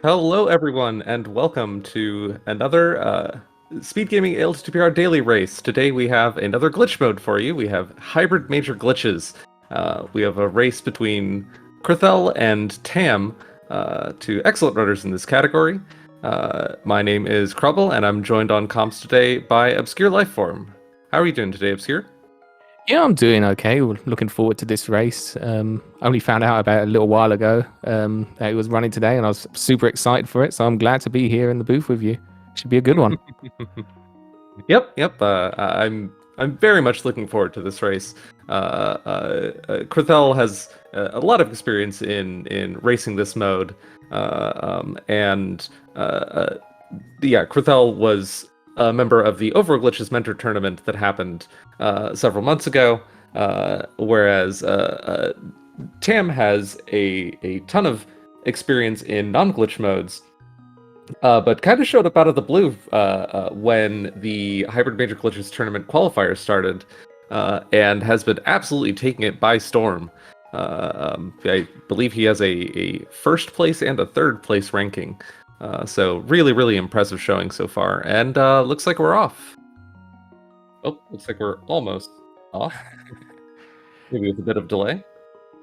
Hello, everyone, and welcome to another Speed Gaming ALTTP daily race. Today we have another glitch mode for you. We have hybrid major glitches. We have a race between Krithel and Tam, two excellent runners in this category. My name is Crubble, and I'm joined on comms today by Obscure Lifeform. How are you doing today, Obscure? Yeah, I'm doing okay. Looking forward to this race. Only found out about it a little while ago that it was running today, and I was super excited for it. So I'm glad to be here in the booth with you. Should be a good one. Yep. I'm very much looking forward to this race. Krithel has a lot of experience in racing this mode, and yeah, Krithel was a member of the Overglitches Mentor Tournament that happened several months ago, whereas Tam has a ton of experience in non-glitch modes. But kind of showed up out of the blue when the Hybrid Major Glitches tournament qualifier started, and has been absolutely taking it by storm. I believe he has a first place and a third place ranking. So really, really impressive showing so far. And looks like we're off. Oh, looks like we're almost off. Maybe with a bit of delay.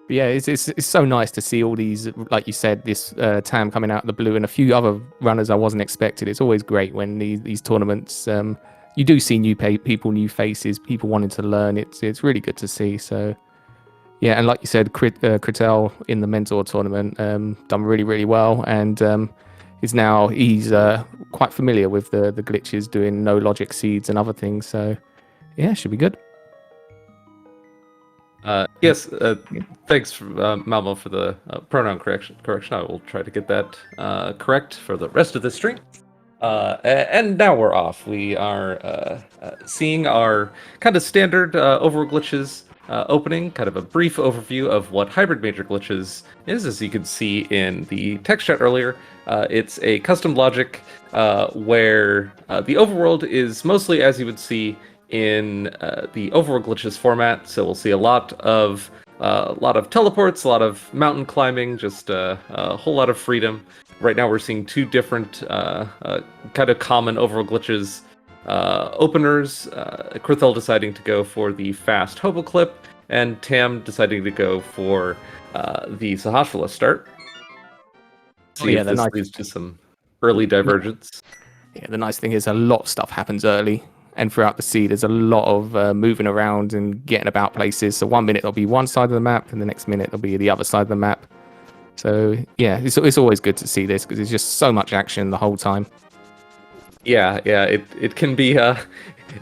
But yeah, it's so nice to see all these, like you said, this Tam coming out of the blue and a few other runners I wasn't expected. It's always great when these tournaments, you do see new people, new faces, people wanting to learn. It's really good to see. So yeah, and like you said, Critel in the mentor tournament done really, really well, and he's quite familiar with the glitches, doing no logic seeds and other things. So yeah, should be good. Yes, thanks, Malmo, for the pronoun correction. I will try to get that correct for the rest of the stream. And now we're off. We are seeing our kind of standard over glitches opening, kind of a brief overview of what hybrid major glitches is. As you could see in the text chat earlier, it's a custom logic where the overworld is mostly as you would see in the overworld glitches format. So we'll see a lot of teleports, a lot of mountain climbing, just a whole lot of freedom. Right now we're seeing two different kind of common overworld glitches openers. Krithel deciding to go for the fast hobo clip, and Tam deciding to go for the Sahashala start. See if this leads to some early divergence. Yeah, the nice thing is a lot of stuff happens early, and throughout the seed, there's a lot of moving around and getting about places. So 1 minute it'll be one side of the map, and the next minute it'll be the other side of the map. So yeah, it's always good to see this because there's just so much action the whole time. Yeah, it can be a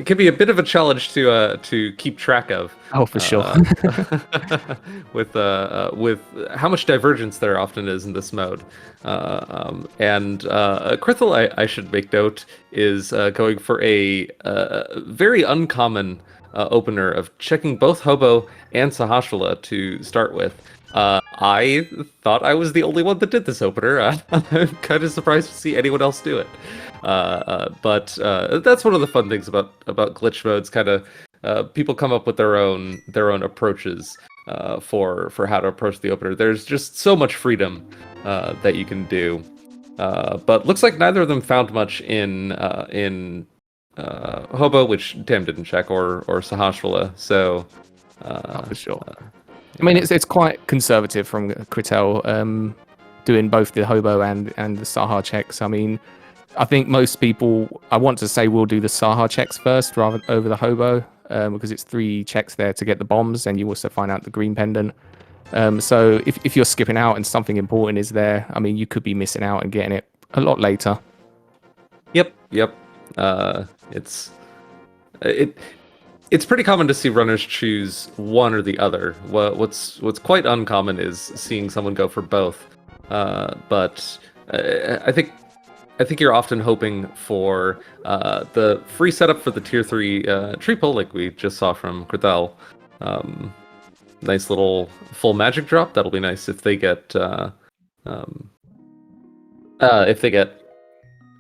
bit of a challenge to keep track of. Oh, for sure. With how much divergence there often is in this mode. And Krithel, I should make note, is going for a very uncommon opener of checking both Hobo and Sahashala to start with. I thought I was the only one that did this opener. I'm kind of surprised to see anyone else do it. But that's one of the fun things about glitch modes. Kind of people come up with their own approaches for how to approach the opener. There's just so much freedom that you can do. But looks like neither of them found much in Hobo, which Tam didn't check, or Sahashala. So for sure. I mean, it's quite conservative from Critel, doing both the Hobo and the Saha checks. I mean, I think most people, I want to say, will do the Saha checks first rather over the Hobo, because it's 3 checks there to get the bombs, and you also find out the green pendant. So if you're skipping out and something important is there, I mean, you could be missing out and getting it a lot later. Yep. It's pretty common to see runners choose one or the other. What's quite uncommon is seeing someone go for both. But I think you're often hoping for the free setup for the tier 3 tree pull, like we just saw from Krithel. Nice little full magic drop. That'll be nice if they get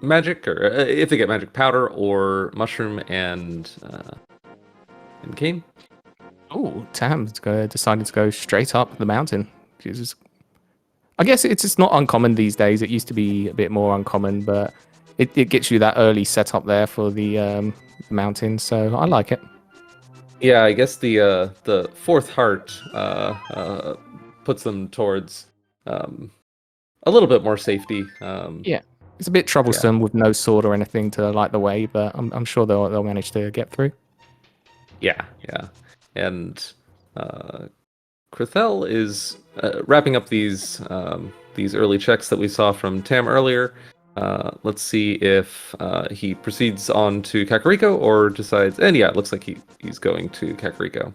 magic, or if they get magic powder or mushroom and cane. Oh, Tam decided to go straight up the mountain. Jesus. I guess it's just not uncommon these days. It used to be a bit more uncommon, but it gets you that early setup there for the mountain, so I like it. Yeah, I guess the fourth heart puts them towards a little bit more safety. Yeah, it's a bit troublesome with no sword or anything to light the way, but I'm sure they'll manage to get through. Yeah, yeah, and Krithel is wrapping up these early checks that we saw from Tam earlier. Let's see if he proceeds on to Kakariko or decides. And yeah, it looks like he's going to Kakariko.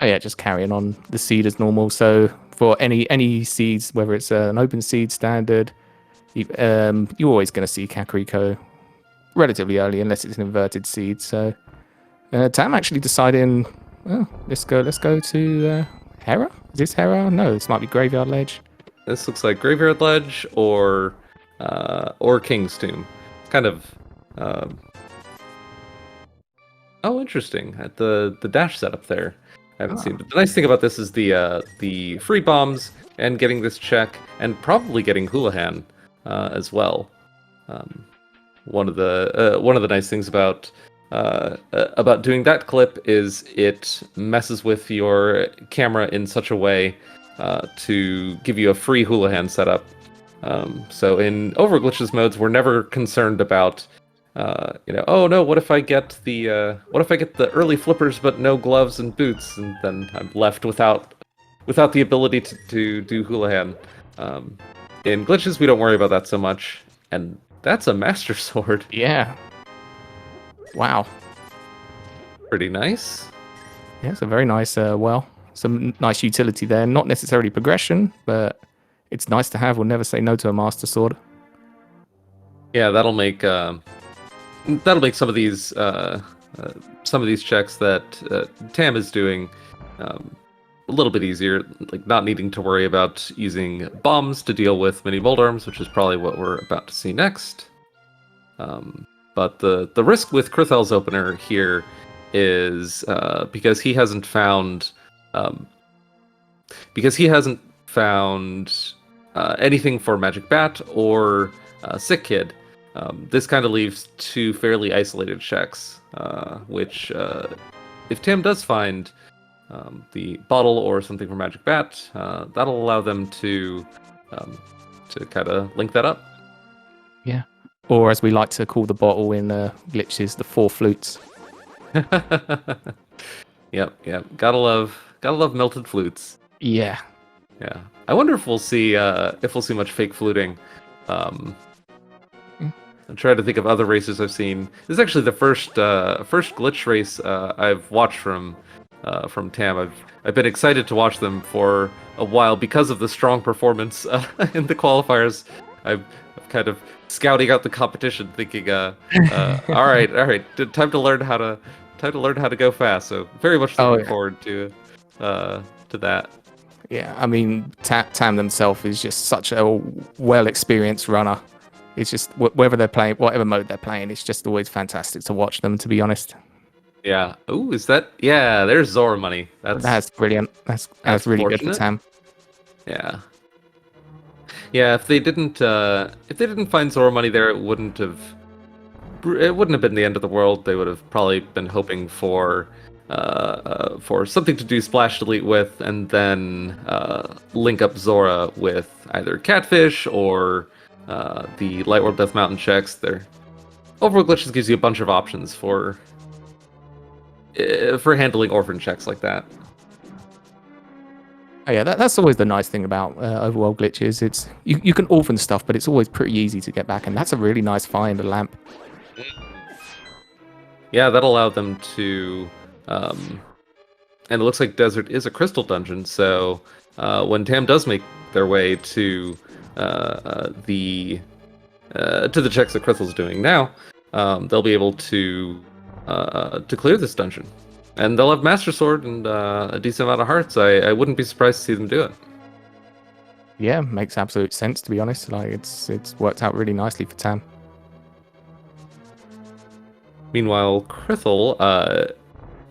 Oh yeah, just carrying on the seed as normal. So for any seeds, whether it's an open seed standard, you're always going to see Kakariko relatively early, unless it's an inverted seed. So Tam actually deciding, oh, let's go to Hera. Is this Hera? No, this might be Graveyard Ledge. This looks like Graveyard Ledge or King's Tomb. Kind of. Oh, interesting. At the dash setup there. I haven't seen. But the nice thing about this is the free bombs and getting this check and probably getting Houlihan as well. One of the nice things about doing that clip is it messes with your camera in such a way to give you a free Houlihan setup. So in overglitches modes, we're never concerned about oh no, what if I get the early flippers but no gloves and boots, and then I'm left without the ability to do Houlihan. In glitches, we don't worry about that so much, and that's a Master Sword. Yeah. Wow. Pretty nice. Yeah, it's a very nice, some nice utility there. Not necessarily progression, but it's nice to have. We'll never say no to a Master Sword. Yeah, that'll make some of these checks that Tam is doing a little bit easier, like not needing to worry about using bombs to deal with mini bolt arms, which is probably what we're about to see next. But the risk with Krithel's opener here is because he hasn't found anything for Magic Bat or Sick Kid. This kind of leaves two fairly isolated checks, which if Tam does find the bottle or something for Magic Bat, that'll allow them to kind of link that up. Yeah. Or as we like to call the bottle in glitches, the 4 flutes. Yep. Gotta love melted flutes. Yeah. Yeah. I wonder if we'll see much fake fluting. I'm trying to think of other races I've seen. This is actually the first glitch race I've watched from Tam. I've been excited to watch them for a while because of the strong performance in the qualifiers. I'm kind of scouting out the competition, thinking, all right, time to learn how to go fast. So very much looking forward to that. Yeah, I mean, Tam themselves is just such a well-experienced runner. It's just whether they're playing, whatever mode they're playing, it's just always fantastic to watch them, to be honest. Yeah. Ooh, is that? Yeah, there's Zora money. That's brilliant. That's really good for Tam. Yeah. Yeah, if they didn't find Zora money there, it wouldn't have been the end of the world. They would have probably been hoping for something to do Splash Delete with, and then link up Zora with either Catfish or the Light World Death Mountain checks. Their Overworld Glitches gives you a bunch of options for handling orphan checks like that. Oh, yeah, that's always the nice thing about overworld glitches. It's you can orphan stuff, but it's always pretty easy to get back, and that's a really nice find, a lamp. Yeah, that allowed them to, and it looks like Desert is a crystal dungeon. So when Tam does make their way to the checks that Crystal's doing now, they'll be able to clear this dungeon. And they'll have Master Sword and a decent amount of hearts. I wouldn't be surprised to see them do it. Yeah, makes absolute sense, to be honest. Like it's worked out really nicely for Tam. Meanwhile, Krithel,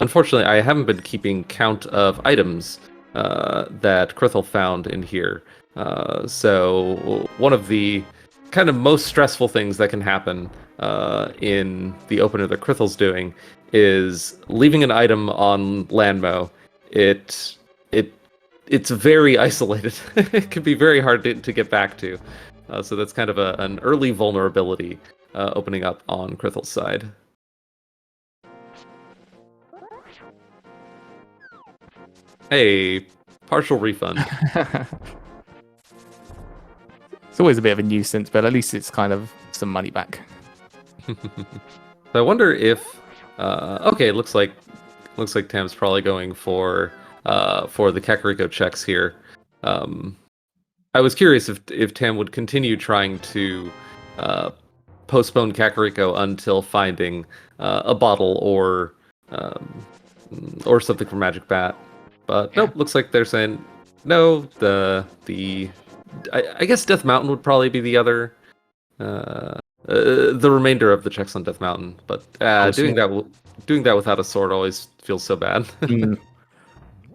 unfortunately, I haven't been keeping count of items that Krithel found in here. So one of the kind of most stressful things that can happen in the opener that Krithel's doing is leaving an item on Landmo. It's very isolated. It can be very hard to get back to. So that's kind of an early vulnerability opening up on Krithel's side. Hey, partial refund. It's always a bit of a nuisance, but at least it's kind of some money back. So I wonder if okay, it looks like Tam's probably going for the Kakariko checks here. I was curious if Tam would continue trying to postpone Kakariko until finding a bottle or something from Magic Bat. But nope, looks like they're saying no. I guess Death Mountain would probably be the other, the remainder of the checks on Death Mountain. But doing that without a sword always feels so bad.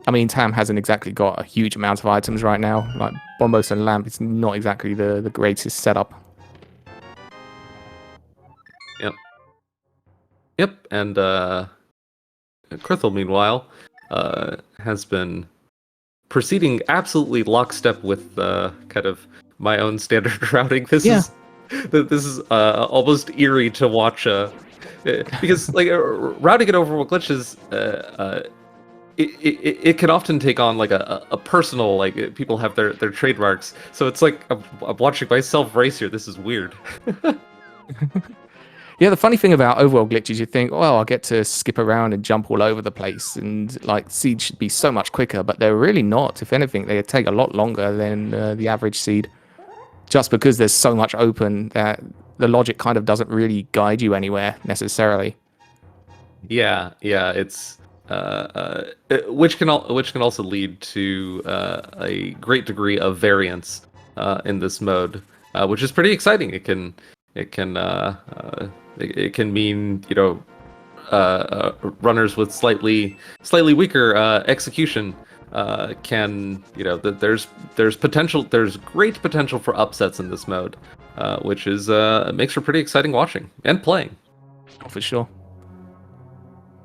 I mean, Tam hasn't exactly got a huge amount of items right now. Like Bombos and Lamp, it's not exactly the greatest setup. Yep, and Krithel, meanwhile, has been proceeding absolutely lockstep with kind of my own standard routing. This is almost eerie to watch because like routing it over glitches. It can often take on like a personal, like people have their trademarks. So it's like I'm watching myself race here. This is weird. Yeah, the funny thing about overworld glitches, you think, well, I'll get to skip around and jump all over the place, and like seed should be so much quicker, but they're really not. If anything, they take a lot longer than the average seed, just because there's so much open that the logic kind of doesn't really guide you anywhere necessarily. Yeah, it's which can also lead to a great degree of variance in this mode, which is pretty exciting. It can mean, you know, runners with slightly weaker execution can, you know, there's great potential for upsets in this mode, which is makes for pretty exciting watching and playing. Oh, for sure.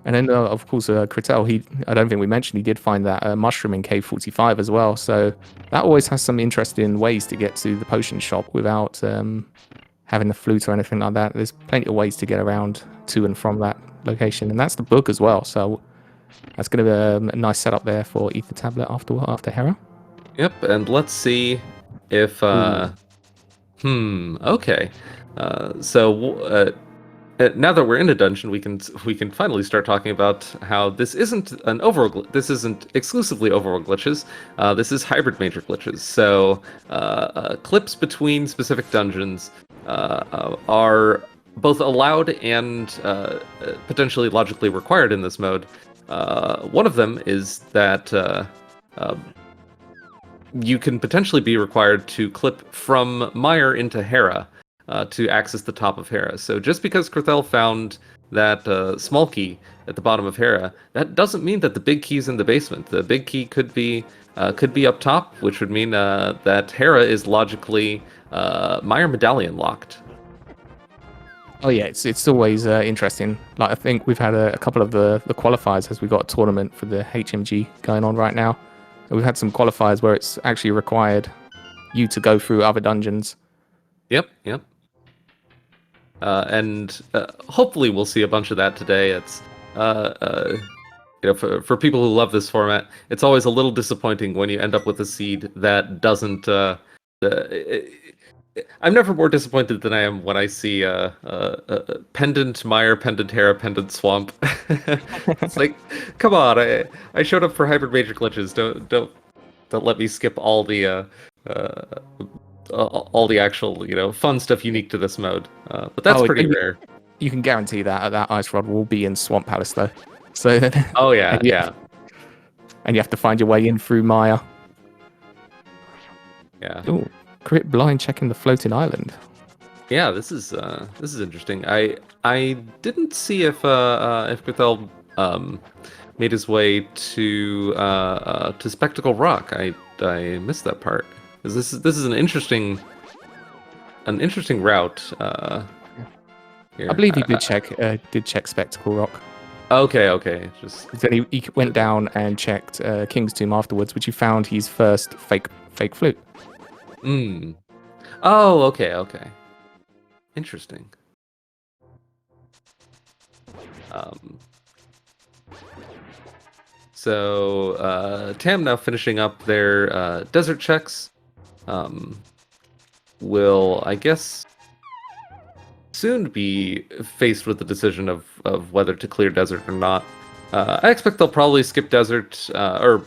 And then, of course, Kritel, I don't think we mentioned, he did find that mushroom in Cave 45 as well. So that always has some interesting ways to get to the potion shop without having the flute or anything like that. There's plenty of ways to get around to and from that location. And that's the book as well. So that's going to be a nice setup there for Ether Tablet after Hera. Yep, and let's see if... okay. So... now that we're in a dungeon, we can finally start talking about how this isn't this isn't exclusively overworld glitches. This is hybrid major glitches. So clips between specific dungeons are both allowed and potentially logically required in this mode. One of them is that you can potentially be required to clip from Mire into Hera. To access the top of Hera. So just because Krithel found that small key at the bottom of Hera, that doesn't mean that the big key's in the basement. The big key could be up top, which would mean that Hera is logically Mire medallion locked. Oh yeah, it's always interesting. Like I think we've had a couple of the qualifiers as we got a tournament for the HMG going on right now. And we've had some qualifiers where it's actually required you to go through other dungeons. Yep. And hopefully we'll see a bunch of that today. It's you know, for people who love this format, it's always a little disappointing when you end up with a seed that doesn't. I'm never more disappointed than I am when I see pendant Mire, pendant Hera, pendant Swamp. It's like, come on! I showed up for hybrid major glitches. Don't let me skip all the actual, you know, fun stuff unique to this mode. But that's pretty rare. You can guarantee that ice rod will be in Swamp Palace though. So oh yeah, and you have to find your way in through Mire. Yeah. Ooh, crit blind checking the floating island. Yeah, this is interesting. I didn't see if Krithel made his way to Spectacle Rock. I missed that part. This is an interesting route. Here. I believe he did check Spectacle Rock. Okay. Just Then he went down and checked King's Tomb afterwards, which he found his first fake flute. Hmm. Oh, okay. Interesting. So Tam now finishing up their desert checks. Will, I guess, soon be faced with the decision of whether to clear desert or not. I expect they'll probably skip desert or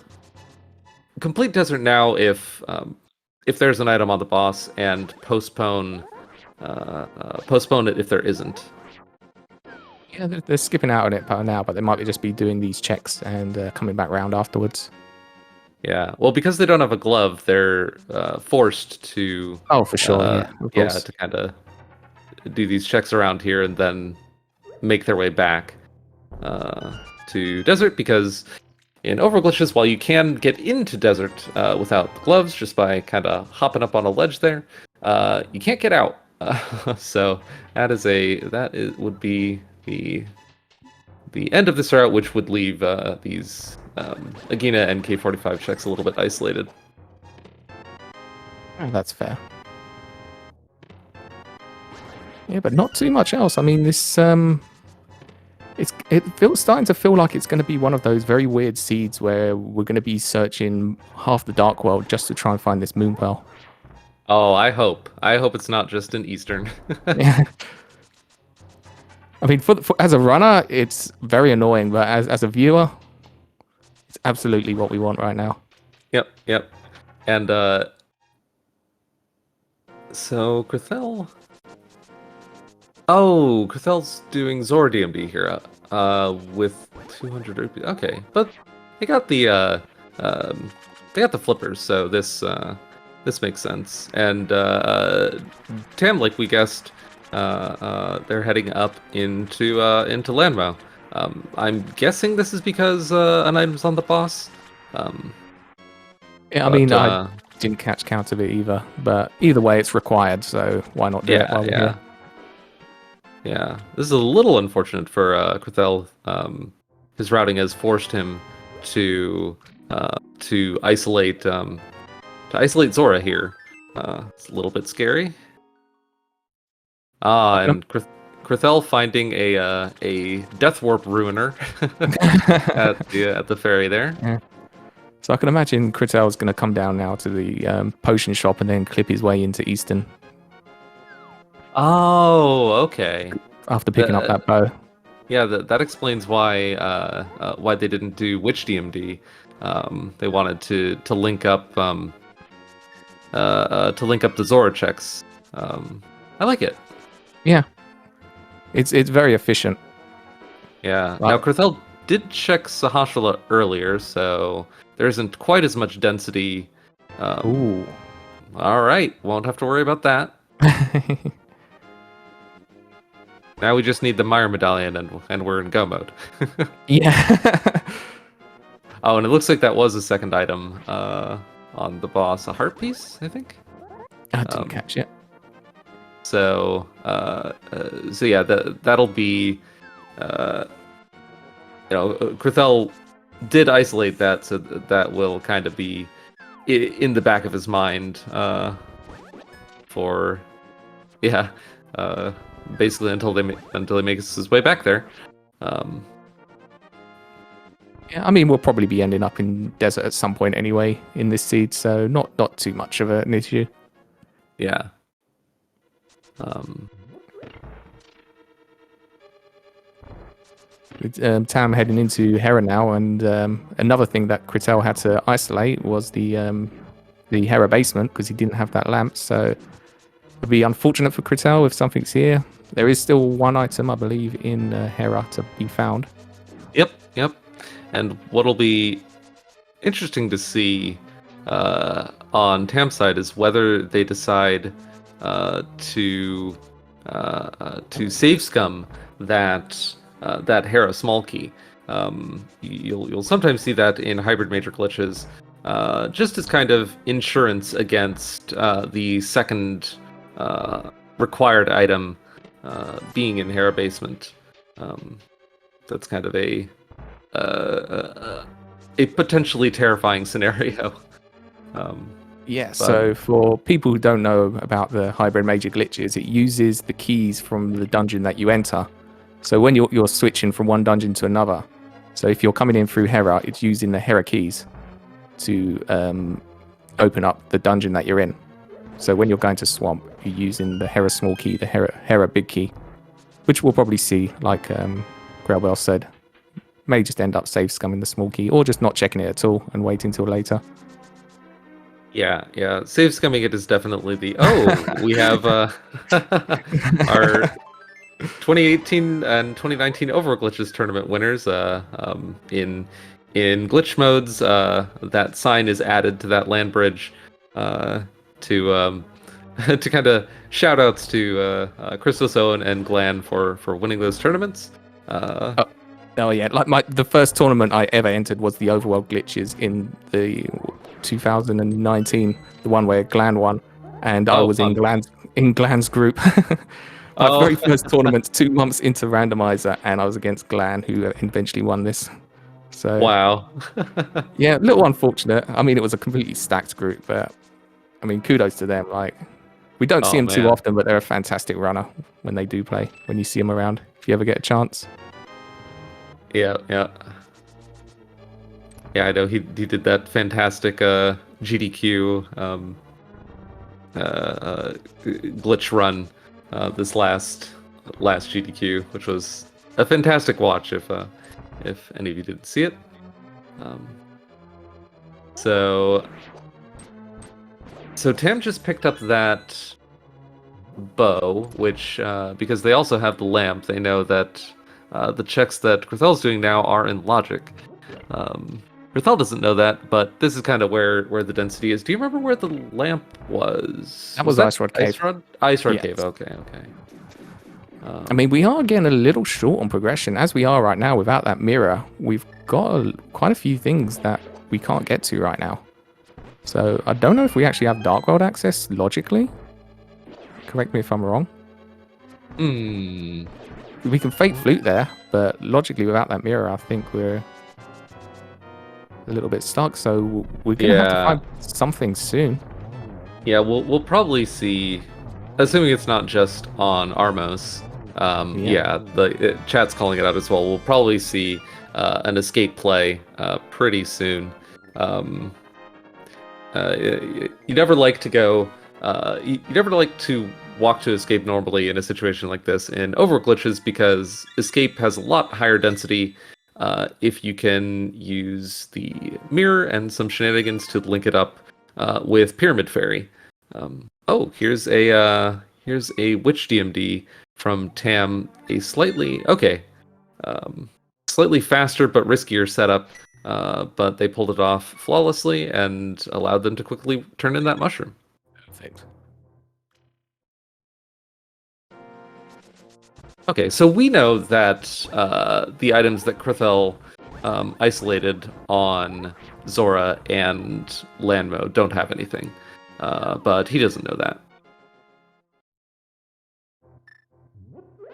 complete desert now if there's an item on the boss, and postpone it if there isn't. Yeah, they're skipping out on it now, but they might just be doing these checks and coming back round afterwards. Yeah, well, because they don't have a glove, they're forced to. Oh, for sure. Yeah, of course. To kind of do these checks around here and then make their way back to desert, because in Overglitches, while you can get into desert without gloves just by kind of hopping up on a ledge there, you can't get out. So that would be the end of this route, which would leave these Agena and K45 checks a little bit isolated. Oh, that's fair. Yeah, but not too much else. I mean, this it feels starting to feel like it's going to be one of those very weird seeds where we're going to be searching half the Dark World just to try and find this Moonpearl. Oh, I hope it's not just in Eastern. Yeah. I mean, for as a runner, it's very annoying, but as a viewer, it's absolutely what we want right now. Yep. And so Krithel. Oh, Krithel's doing Zora DMD here, with 200 rupees. Okay, but they got the flippers, so this makes sense. And Tam, like we guessed, they're heading up into Landmo. I'm guessing this is because an item's on the boss. Yeah, I mean, I didn't catch count of it either, but either way, it's required, so why not do it while we're here? Yeah, this is a little unfortunate for Krithel. His routing has forced him to isolate Zora here. It's a little bit scary. And Krithel finding a Death Warp Ruiner at the ferry there. Yeah. So I can imagine Kritel's going to come down now to the potion shop and then clip his way into Eastern. Oh, okay. After picking up that bow. Yeah, that explains why they didn't do Witch DMD. They wanted to link up the Zora checks. I like it. Yeah, it's very efficient. Yeah. Now Krithel did check Sahashala earlier, so there isn't quite as much density. Ooh. All right, won't have to worry about that. Now we just need the Meyer medallion, and we're in go mode. Yeah. Oh, and it looks like that was a second item on the boss, a heart piece, I think. I didn't catch it. So yeah, that'll be, Krithel did isolate that, so that will kind of be in the back of his mind for, yeah. Basically until he makes his way back there. Yeah, I mean, we'll probably be ending up in desert at some point anyway in this seed, so not too much of an issue. Yeah. With Tam heading into Hera now, and another thing that Kritel had to isolate was the Hera basement because he didn't have that lamp, so it'd be unfortunate for Kritel if something's here. There is still one item, I believe, in Hera to be found. Yep. And what'll be interesting to see on Tam's side is whether they decide to save scum that Hera small key. You'll sometimes see that in hybrid major glitches, just as kind of insurance against the second required item being in Hera basement. That's kind of a potentially terrifying scenario. So for people who don't know about the hybrid major glitches, it uses the keys from the dungeon that you enter. So when you're switching from one dungeon to another, so if you're coming in through Hera, it's using the Hera keys to open up the dungeon that you're in. So when you're going to Swamp, you're using the Hera small key, the Hera big key, which we'll probably see, like Grailwell said, may just end up save scumming the small key or just not checking it at all and waiting till later. Yeah. Save scumming it is definitely the we have our 2018 and 2019 Overworld Glitches tournament winners. In glitch modes, that sign is added to that land bridge to to kind of shout outs to Christos Owen and Glan for winning those tournaments. Oh yeah, like the first tournament I ever entered was the Overworld Glitches in the 2019, the one where Glan won, and I was in Glan's group. My very first tournament, 2 months into Randomizer, and I was against Glan, who eventually won this. So wow. Yeah, a little unfortunate. I mean, it was a completely stacked group, but I mean, kudos to them. Like, we don't see them too often, but they're a fantastic runner when they do play. When you see them around, if you ever get a chance. Yeah. I know he did that fantastic GDQ glitch run this last GDQ, which was a fantastic watch. If any of you didn't see it, so Tam just picked up that bow, which because they also have the lamp, they know that the checks that Grithell's doing now are in logic. Grithell doesn't know that, but this is kind of where the density is. Do you remember where the lamp was? That was Ice Rod Cave. Ice Rod Cave, okay. I mean, we are getting a little short on progression. As we are right now, without that mirror, we've got quite a few things that we can't get to right now. So I don't know if we actually have Dark World access logically. Correct me if I'm wrong. We can fake flute there, but logically without that mirror, I think we're a little bit stuck. So we're gonna have to find something soon. Yeah, we'll probably see, assuming it's not just on Armos. The chat's calling it out as well. We'll probably see an escape play pretty soon. You never like to go. You never like to walk to escape normally in a situation like this in Overworld Glitches, because escape has a lot higher density if you can use the mirror and some shenanigans to link it up with Pyramid Fairy. Here's a Witch DMD from Tam. A slightly faster but riskier setup, but they pulled it off flawlessly and allowed them to quickly turn in that mushroom. Perfect. Okay, so we know that the items that Grithell isolated on Zora and Lanmo don't have anything, but he doesn't know that.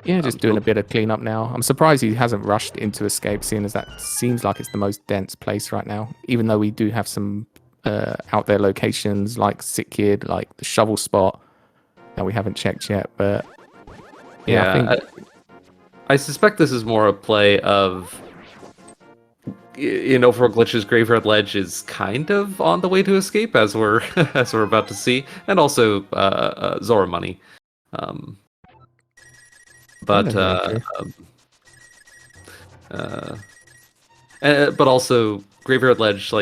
Yeah, just doing a bit of cleanup now. I'm surprised he hasn't rushed into escape, seeing as that seems like it's the most dense place right now. Even though we do have some out there locations like Sick Kid, like the shovel spot that we haven't checked yet, but I suspect this is more a play of, in Overworld Glitches, Graveyard Ledge is kind of on the way to escape, as we're about to see, and also Zora money. But also Graveyard Ledge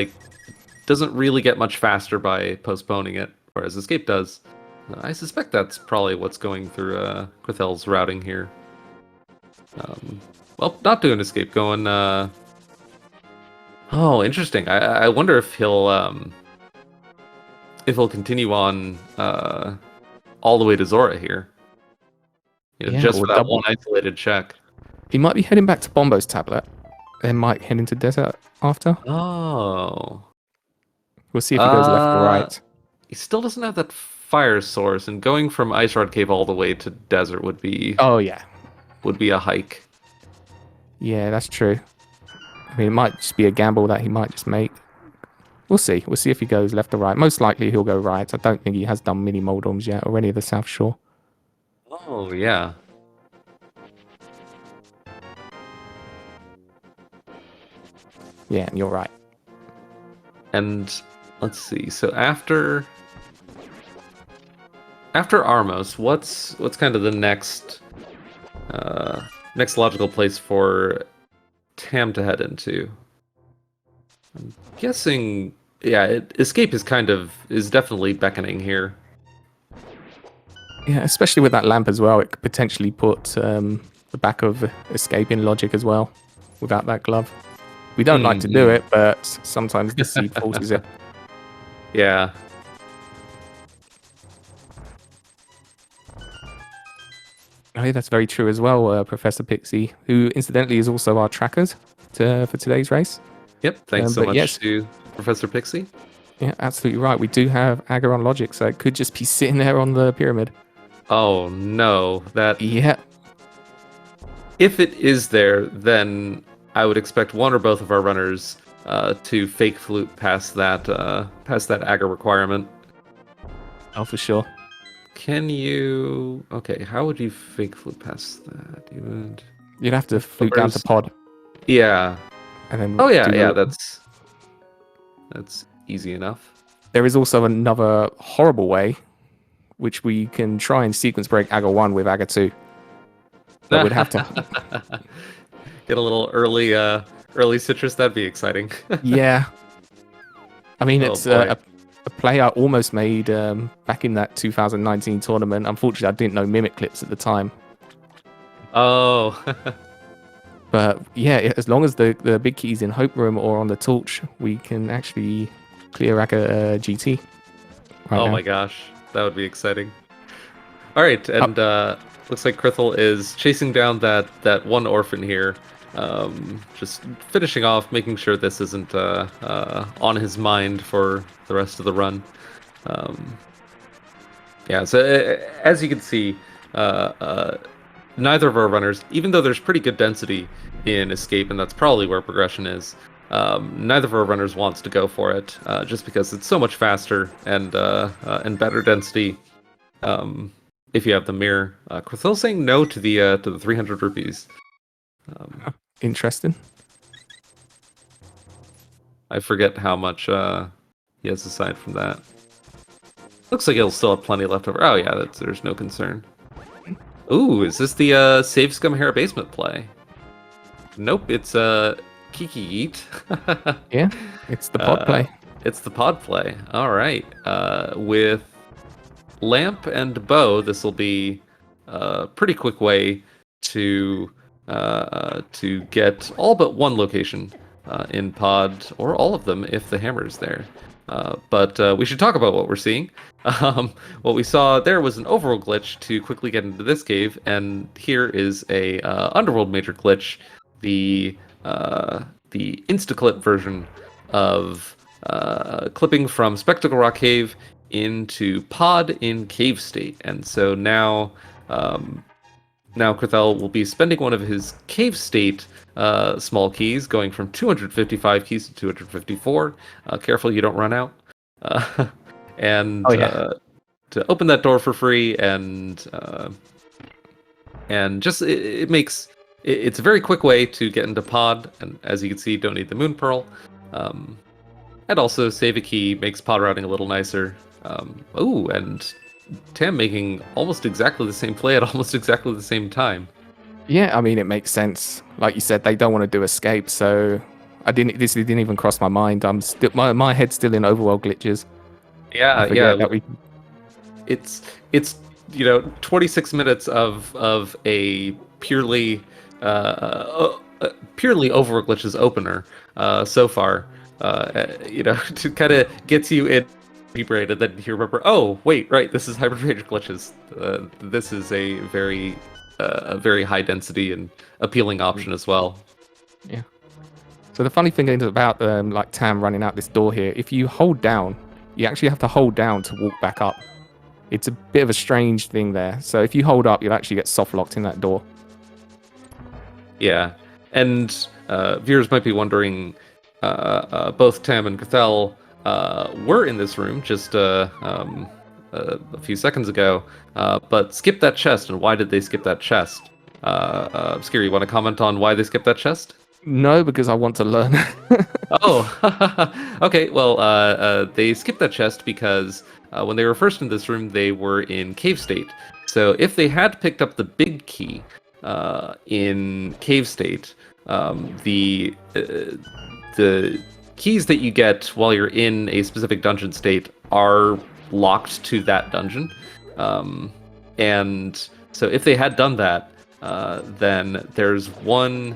doesn't really get much faster by postponing it, whereas escape does. I suspect that's probably what's going through Grithell's routing here. Not doing escape, going. Interesting. I wonder if he'll continue on all the way to Zora here. Just for that one isolated check. He might be heading back to Bombo's tablet. then might head into desert after. Oh. We'll see if he goes left or right. He still doesn't have that fire source, and going from Ice Rod Cave all the way to desert would be Oh yeah, a hike. yeah, that's true. I mean, it might just be a gamble that he might just make. We'll see. We'll see if he goes left or right. Most likely he'll go right. I don't think he has done mini Moldoms yet or any of the South Shore. Oh yeah. Yeah, and you're right. And let's see. So after Armos, what's kind of the next next logical place for Tam to head into? I'm guessing, yeah, escape is definitely beckoning here. Yeah, especially with that lamp as well. It could potentially put the back of escape in logic as well without that glove. We don't like to do it, but sometimes the seed forces it. Yeah. Oh, yeah, that's very true as well, Professor Pixie, who incidentally is also our trackers for today's race. Yep. Thanks so but much yes. to Professor Pixie. Yeah, absolutely right. We do have Agar on logic, so it could just be sitting there on the pyramid. Oh no, that Yeah. if it is there, then I would expect one or both of our runners to fake flute past that Agar requirement. Oh, for sure. Can you? Okay, how would you fake flute past that? You'd have to flute down to pod. Yeah. And then Oh yeah, that's easy enough. There is also another horrible way, which we can try and sequence break Agar 1 with Agar 2. But we'd have to get a little early citrus. That'd be exciting. Yeah. I mean, Oh, it's boy. a play I almost made back in that 2019 tournament. Unfortunately, I didn't know Mimic Clips at the time. Oh. But yeah, as long as the big key's in Hope Room or on the Torch, we can actually clear Agar GT. Right Oh now. my gosh, that would be exciting. All right, and looks like Krithel is chasing down that one orphan here. Just finishing off, making sure this isn't on his mind for the rest of the run. Yeah, so as you can see, neither of our runners, even though there's pretty good density in escape, and that's probably where progression is, neither of our runners wants to go for it, just because it's so much faster and better density. If you have the mirror, Quithel's saying no to the 300 rupees. Interesting. I forget how much he has aside from that. Looks like he'll still have plenty left over. Oh yeah, there's no concern. Ooh, is this the Save Scum Hair basement play? Nope, it's Kiki Eat. Yeah, it's the pod play. It's the pod play. All right. With Lamp and Bow, this will be a pretty quick way to get all but one location in pod, or all of them if the hammer is there. But we should talk about what we're seeing. What we saw there was an overworld glitch to quickly get into this cave, and here is a underworld major glitch, the insta-clip version of clipping from Spectacle Rock Cave into pod in cave state. And so now Krithel will be spending one of his cave state small keys, going from 255 keys to 254. Careful you don't run out. And to open that door for free, and just it's a very quick way to get into pod, and as you can see, don't need the moon pearl. And also save a key makes pod routing a little nicer. Oh, and Tam making almost exactly the same play at almost exactly the same time. Yeah, I mean, it makes sense. Like you said, they don't want to do escape, so this didn't even cross my mind. I'm still my head's still in overworld glitches. Yeah, That we... It's 26 minutes of a purely overworld glitches opener so far. To kind of gets you in inebriated, then you remember, oh wait, right, this is hybrid rage glitches. This is a very high density and appealing option as well. Yeah, So the funny thing is about like Tam running out this door here, if you hold down, you actually have to hold down to walk back up. It's a bit of a strange thing there. So if you hold up, you'll actually get soft locked in that door. Yeah, and viewers might be wondering, both Tam and Cathel were in this room just a few seconds ago, but skipped that chest. And why did they skip that chest? Skiri, you want to comment on why they skipped that chest? No, because I want to learn. Oh, okay. Well, they skipped that chest because when they were first in this room, they were in cave state. So if they had picked up the big key in cave state, the keys that you get while you're in a specific dungeon state are locked to that dungeon. And so if they had done that, then there's one.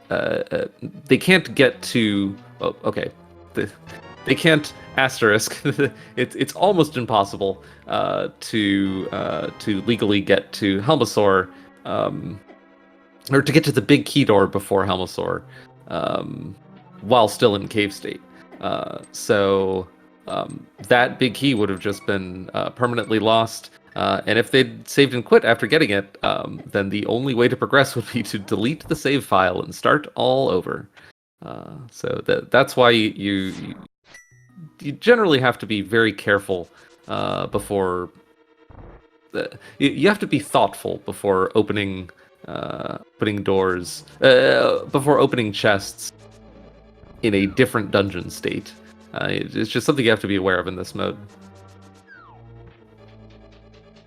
They can't get to. Oh, okay, they can't asterisk. It's almost impossible to legally get to Helmasaur, or to get to the big key door before Helmasaur, while still in cave state. So that big key would have just been permanently lost. And if they'd saved and quit after getting it, then the only way to progress would be to delete the save file and start all over. So that's why you generally have to be very careful before. You have to be thoughtful before opening doors, before opening chests in a different dungeon state. It's just something you have to be aware of in this mode.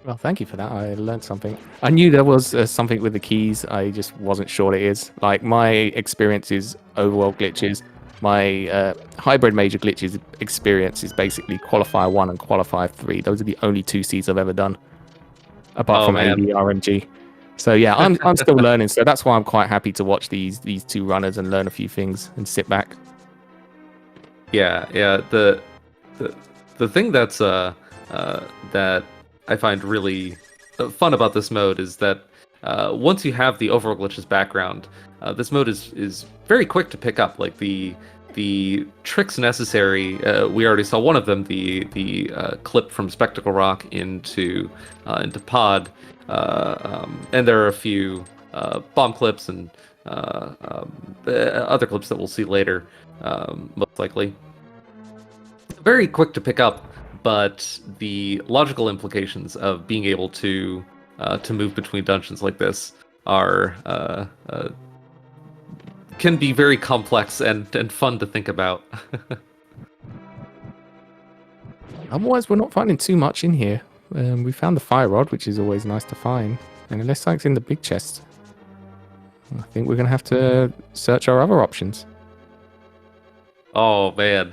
Well, thank you for that. I learned something. I knew there was something with the keys. I just wasn't sure what it is. Like, my experience is overworld glitches. My hybrid major glitches experience is basically Qualifier 1 and Qualifier 3. Those are the only two seeds I've ever done, apart from man. AD RNG. So yeah, I'm still learning. So that's why I'm quite happy to watch these two runners and learn a few things and sit back. Yeah. The thing that's that I find really fun about this mode is that once you have the overworld glitches background, this mode is very quick to pick up. Like the tricks necessary, we already saw one of them, the clip from Spectacle Rock into Pod, and there are a few bomb clips and other clips that we'll see later, most likely. Very quick to pick up, but the logical implications of being able to move between dungeons like this are can be very complex and fun to think about. Otherwise, we're not finding too much in here. We found the fire rod, which is always nice to find. And unless something's in the big chest, I think we're going to have to search our other options. Oh, man.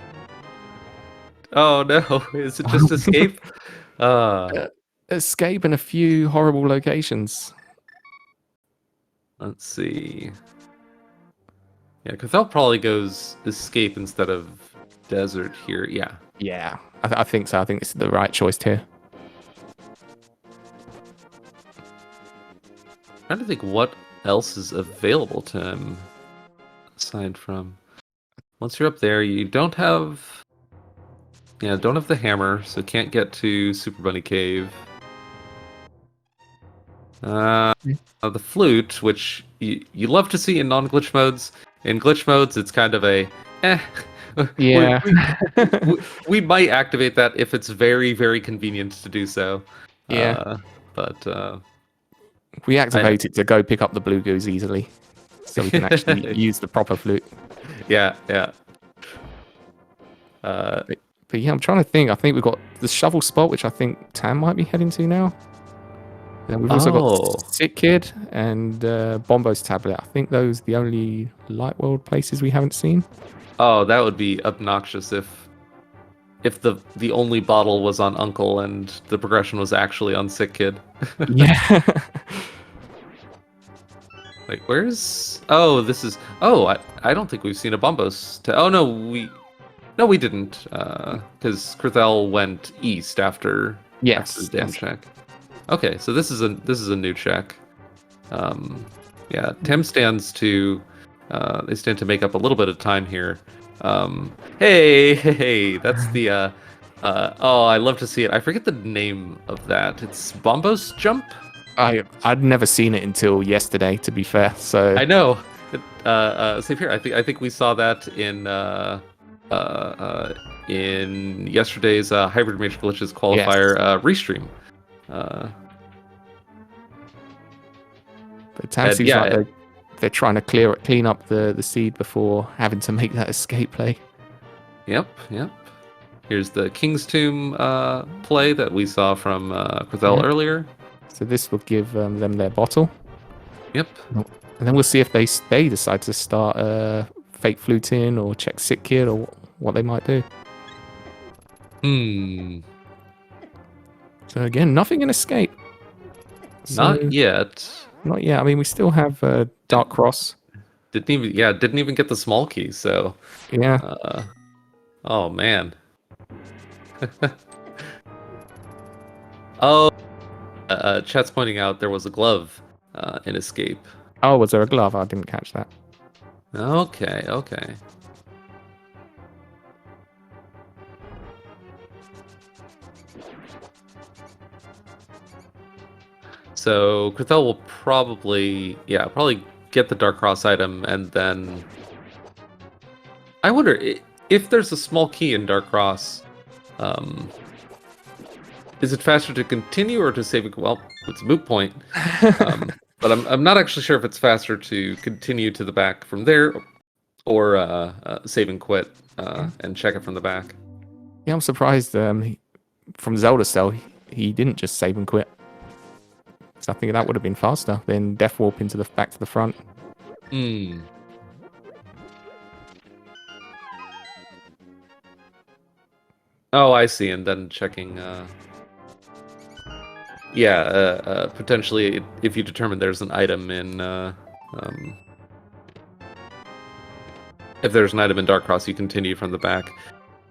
Oh, no. Is it just escape? Escape in a few horrible locations. Let's see. Yeah, Cathel probably goes escape instead of desert here. Yeah. Yeah, I think so. I think this is the right choice here. I'm trying to think what else is available to him aside from once you're up there, you don't have the hammer, so can't get to Super Bunny Cave. The flute, which you love to see in non-glitch modes. In glitch modes, it's kind of a Yeah. we might activate that if it's very, very convenient to do so. Yeah. But we activate it to go pick up the blue goose easily, so we can actually use the proper flute. Yeah. But yeah, I'm trying to think. I think we've got the shovel spot, which I think Tam might be heading to now. And we've also got Sick Kid and Bombo's tablet. I think those are the only light world places we haven't seen. Oh, that would be obnoxious if the only bottle was on Uncle and the progression was actually on Sick Kid. Yeah. Like, where's... Oh, this is... Oh, I don't think we've seen a Bombos... Oh, no, we didn't. Because Krathel went east after the damn check. Okay, so this is a new check. Yeah, Tim stands to they stand to make up a little bit of time here. Hey, that's the oh, I love to see it. I forget the name of that. It's Bombos Jump. I'd never seen it until yesterday, to be fair. So I know. Same here. I think we saw that in yesterday's Hybrid Major Glitches qualifier restream. But Tam seems like they're trying to clean up the seed before having to make that escape play. Yep. Here's the King's Tomb play that we saw from Quazel earlier. So this will give them their bottle. Yep. And then we'll see if they decide to start fake fluting or check sick kid or what they might do. So again, nothing in escape. Not yet. Not yet. I mean, we still have Dark Cross. Didn't even get the small key. So yeah. Oh man. Oh, chat's pointing out there was a glove in escape. Oh, was there a glove? I didn't catch that. Okay. So Quathel will probably get the Dark Cross item, and then I wonder if there's a small key in Dark Cross. Is it faster to continue or to save it? Well, it's a moot point. But I'm not actually sure if it's faster to continue to the back from there, or save and quit and check it from the back. Yeah, I'm surprised. From Zelda Cell, he didn't just save and quit. So I think that would have been faster than Death Warp into the back to the front. Oh, I see. And then checking. Potentially, if you determine there's an item in, if there's an item in Dark Cross, you continue from the back.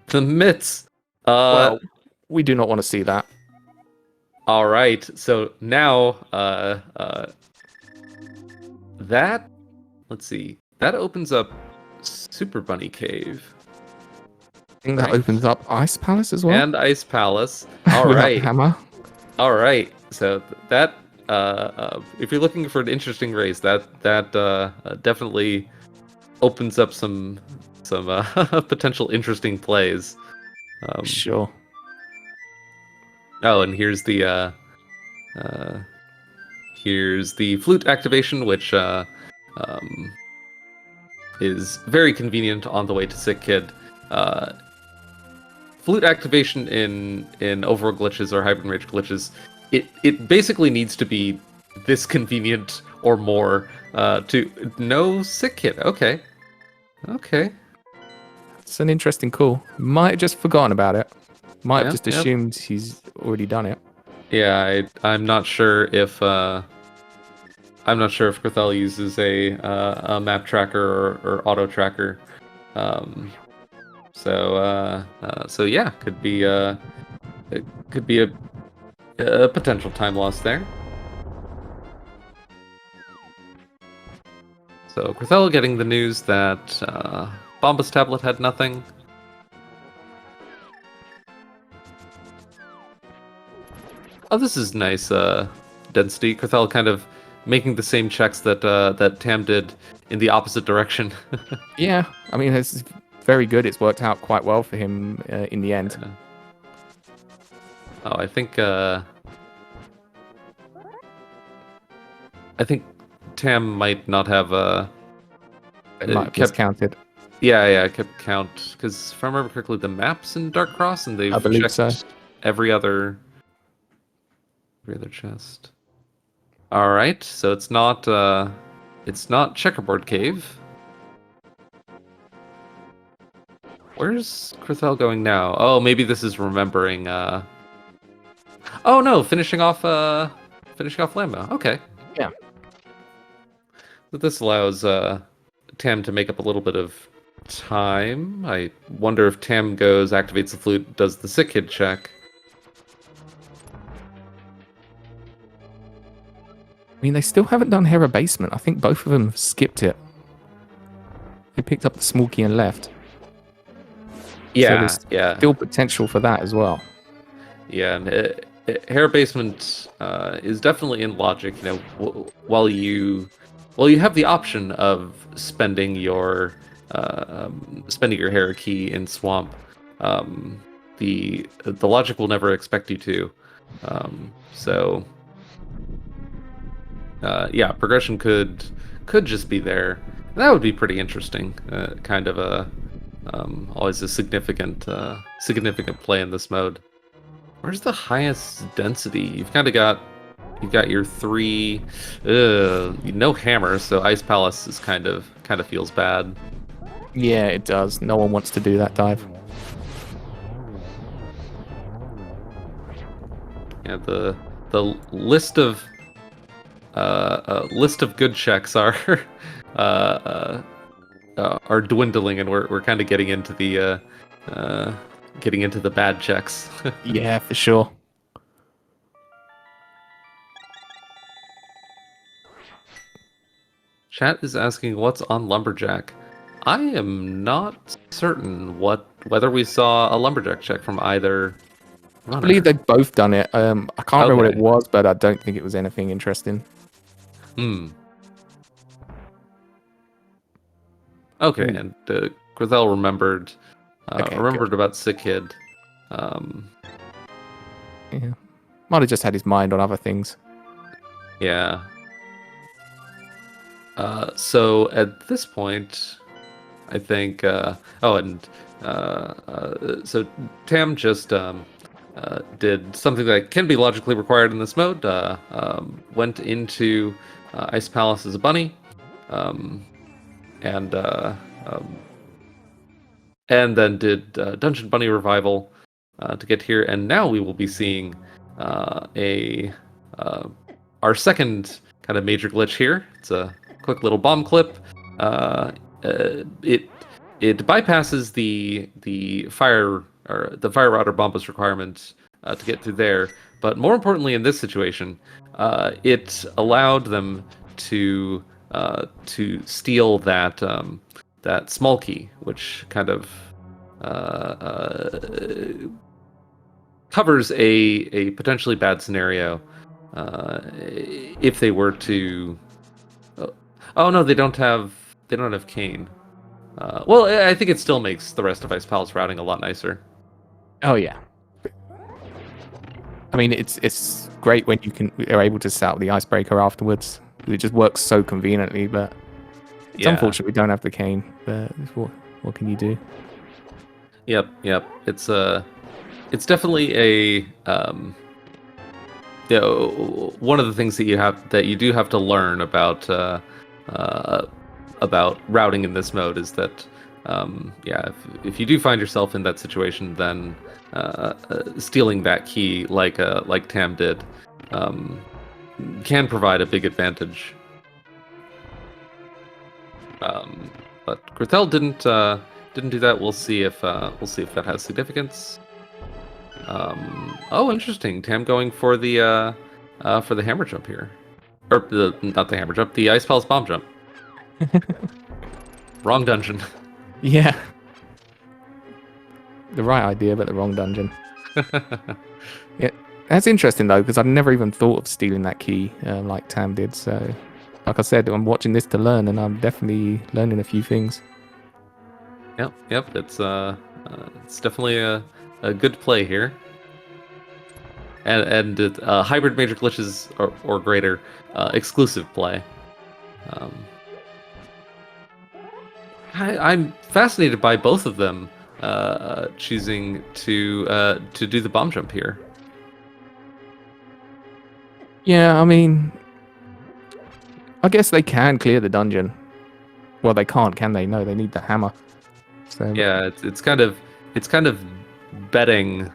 The mitts. Well, we do not want to see that. All right. So now, let's see. That opens up Super Bunny Cave. I think that opens up Ice Palace as well. And Ice Palace. All right. Hammer. All right. So that, if you're looking for an interesting race, that definitely opens up some potential interesting plays. Sure. Oh, and here's the flute activation, which is very convenient on the way to Sick Kid. Flute activation in overworld glitches or hybrid rage glitches, it basically needs to be this convenient or more to no Sick Kid. Okay. It's an interesting call. Might have just forgotten about it. Might have just assumed he's already done it. Yeah, I'm not sure if Quathel uses a map tracker or auto tracker. So yeah, could be a potential time loss there. So Quathel getting the news that Bombus Tablet had nothing. Oh, this is nice density. Quathel kind of making the same checks that Tam did in the opposite direction. Yeah, I mean, it's very good. It's worked out quite well for him in the end. Oh, I think Tam might not have it might have discounted. Yeah, kept count because if I remember correctly, the map's in Dark Cross, and they've checked every other chest. All right, so it's not Checkerboard Cave. Where's Quathel going now? Oh, maybe this is remembering. Oh no, finishing off Lambo. Okay. Yeah. But this allows Tam to make up a little bit of time. I wonder if Tam goes, activates the flute, does the Sick Kid check. I mean, they still haven't done Hera Basement. I think both of them skipped it. He picked up the small key and left. So Yeah, there's yeah, still potential for that as well. yeah. And Hair Basement is definitely in logic. You know, while you have the option of spending your Hera key in Swamp, the logic will never expect you to. So yeah, progression could just be there. That would be pretty interesting. Kind of a always a significant play in this mode. Where's the highest density? You've your three. No hammer, so Ice Palace is kind of feels bad. Yeah, it does. No one wants to do that dive. Yeah, the list of good checks are are dwindling, and we're kind of getting into the bad checks. Yeah, for sure. Chat is asking what's on Lumberjack. I am not certain whether we saw a Lumberjack check from either runner. I believe they've both done it. I can't remember what it Okay. was, but I don't think it was anything interesting. Okay, and Grizel remembered Okay, about Sick Kid. Yeah. Might have just had his mind on other things. Yeah. So at this point, I think. So Tam just did something that can be logically required in this mode. Went into Ice Palace as a bunny, and then did Dungeon Bunny Revival to get here. And now we will be seeing our second kind of major glitch here. It's a quick little bomb clip. It bypasses the fire rod or bombus requirement to get through there. But more importantly, in this situation, it allowed them to steal that small key, which kind of covers a potentially bad scenario if they were to. Oh no, they don't have Kane. Well, I think it still makes the rest of Ice Palace routing a lot nicer. Oh yeah. I mean, it's great when are able to set up the icebreaker afterwards. It just works so conveniently, but it's unfortunate we don't have the cane. But what can you do? Yep. It's definitely a one of the things that you do have to learn about routing in this mode is that if you do find yourself in that situation, then stealing that key like Tam did can provide a big advantage. But Gretel didn't do that. We'll see if that has significance. Oh, interesting. Tam going for the hammer jump here, or not the hammer jump, the Ice Palace bomb jump. Wrong dungeon. Yeah. The right idea, but the wrong dungeon. Yeah, that's interesting though, because I've never even thought of stealing that key like Tam did. So, like I said, I'm watching this to learn, and I'm definitely learning a few things. Yep. It's definitely a good play here. And hybrid major glitches or greater exclusive play. I'm fascinated by both of them choosing to do the bomb jump here. Yeah, I mean, I guess they can clear the dungeon. Well, they can't, can they? No, they need the hammer. So yeah, it's kind of betting.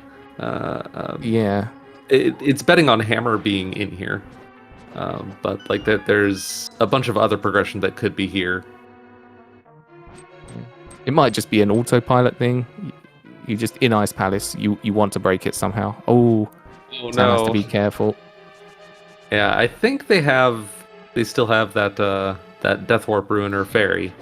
Yeah, it's betting on hammer being in here, but like that, there's a bunch of other progression that could be here. It might just be an autopilot thing. You just in Ice Palace, you want to break it somehow. Oh no! Has to be careful. Yeah, I think they still have that Death Warp Ruiner Fairy,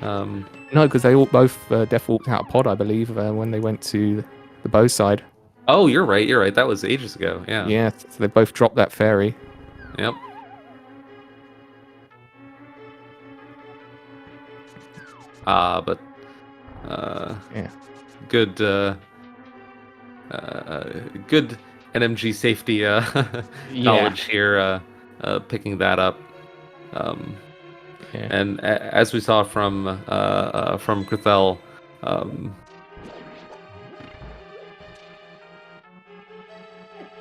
No, because they all both default out of pod, I believe, when they went to the bow side. Oh, you're right. You're right. That was ages ago. Yeah. Yeah, so they both dropped that fairy. Yep. But Yeah. good good NMG safety knowledge here, picking that up. Yeah. And as we saw from Krithel,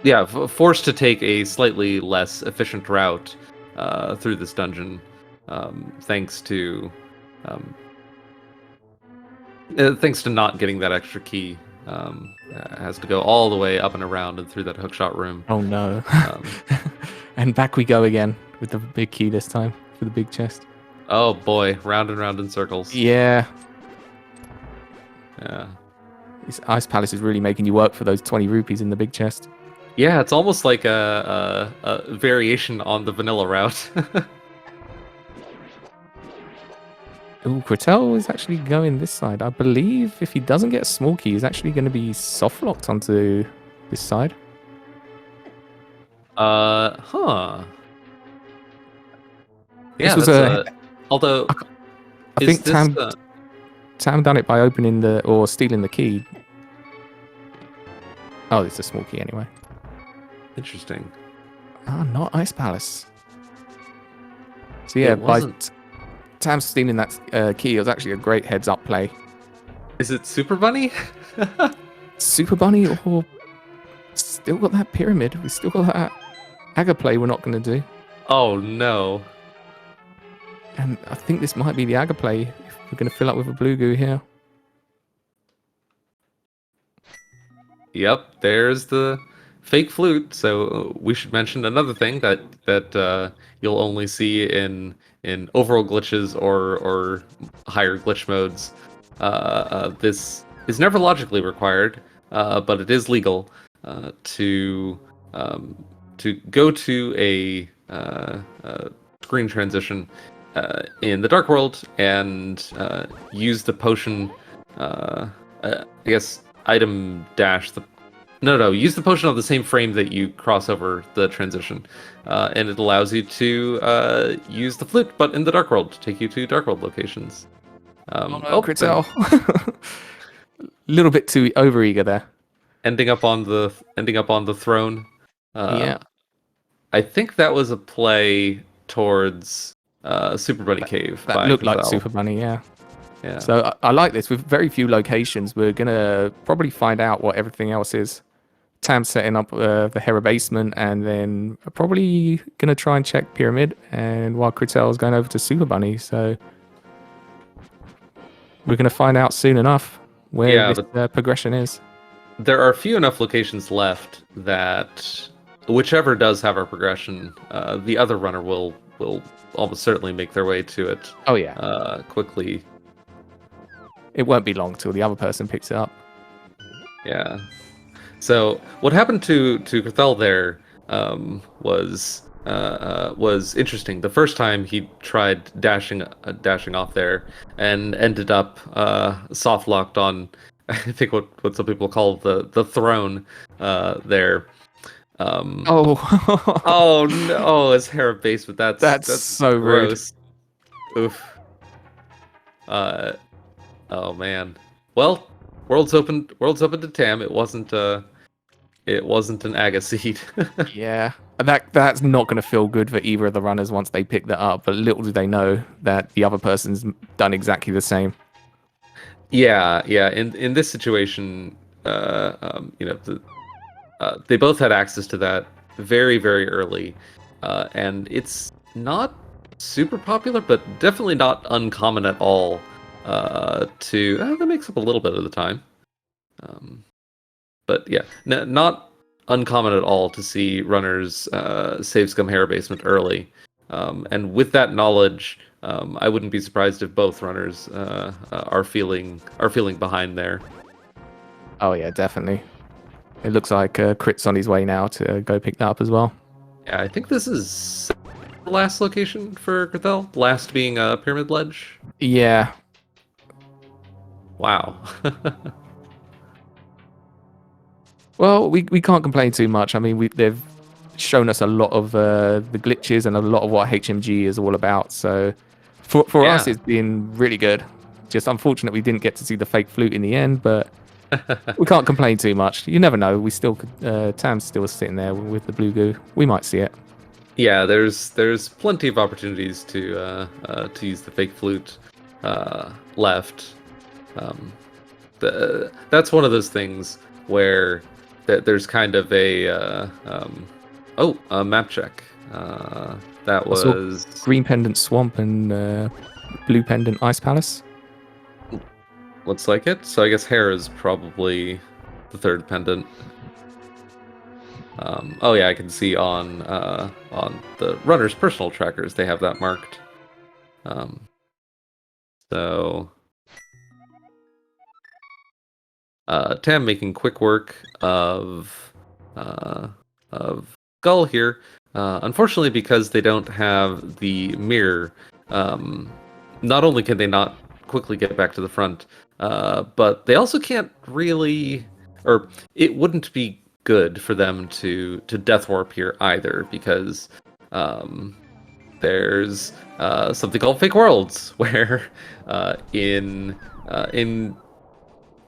yeah, forced to take a slightly less efficient route through this dungeon, thanks to not getting that extra key. Has to go all the way up and around and through that hookshot room. Oh no. Um, And back we go again with the big key this time for the big chest. oh boy, round and round in circles. Yeah. Yeah. This Ice Palace is really making you work for those 20 rupees in the big chest. Yeah, it's almost like a variation on the vanilla route. Ooh, Kratel is actually going this side. I believe if he doesn't get a small key, he's actually going to be soft locked onto this side. Huh. Yeah, This was that's although I is think this, Tam done it by opening or stealing the key. Oh, it's a small key anyway. interesting. Ah, not Ice Palace. So yeah, It wasn't. Tam stealing that key, it was actually a great heads-up play. Is it Super Bunny? Super Bunny or still got that pyramid. We still got that Aga play we're not going to do. Oh no. And I think this might be the Aga play if we're going to fill up with a blue goo here. Yep, there's the fake flute. So we should mention another thing that you'll only see in overall glitches or higher glitch modes. This is never logically required, but it is legal to go to a screen transition in the Dark World and use the potion. I guess item dash the. No, use the potion on the same frame that you cross over the transition, and it allows you to use the flute, but in the Dark World, to take you to Dark World locations. Kratel. Little bit too overeager there. Ending up on the throne. Yeah. I think that was a play towards Super Bunny Cave. That by looked like Val. Super Bunny, yeah. Yeah. So I like this. With very few locations, we're going to probably find out what everything else is. Tam's setting up the Hera basement, and then probably going to try and check Pyramid, and while Kritel's going over to Super Bunny. So we're going to find out soon enough where this progression is. There are few enough locations left that whichever does have our progression, the other runner will almost certainly make their way to it. Oh yeah, quickly. It won't be long till the other person picks it up. Yeah. So what happened to Krithel there was interesting. The first time he tried dashing off there and ended up soft locked on, I think what some people call the throne there. Oh no! It's Hera basement. That's so gross. Rude. Oof. Oh man. Well, world's open to Tam. It wasn't an Aga seed. Yeah. That's not going to feel good for either of the runners once they pick that up. But little do they know that the other person's done exactly the same. Yeah. In this situation, they both had access to that very, very early, and it's not super popular, but definitely not uncommon at all. That makes up a little bit of the time. But yeah, not uncommon at all to see runners save scum Hera basement early. And with that knowledge, I wouldn't be surprised if both runners are feeling behind there. Oh yeah, definitely. It looks like Crit's on his way now to go pick that up as well. Yeah, I think this is the last location for Krithel. Last being Pyramid Ledge. Yeah, Wow. Well, we can't complain too much. I mean, they've shown us a lot of the glitches and a lot of what HMG is all about. So for us, Yeah. it's been really good. Just unfortunate we didn't get to see the fake flute in the end, but we can't complain too much. You never know. We still could. Tam's still sitting there with the blue goo. We might see it. Yeah, there's plenty of opportunities to use the fake flute left. Um, that's one of those things where there's kind of a map check. That I saw was green pendant swamp and blue pendant ice palace. looks like it. So I guess hair is probably the third pendant. Oh yeah, I can see on the runner's personal trackers they have that marked. So Tam making quick work of Gull here. Unfortunately, because they don't have the mirror, not only can they not quickly get back to the front, but they also can't really, or it wouldn't be good for them to death warp here either, because there's something called fake worlds, where in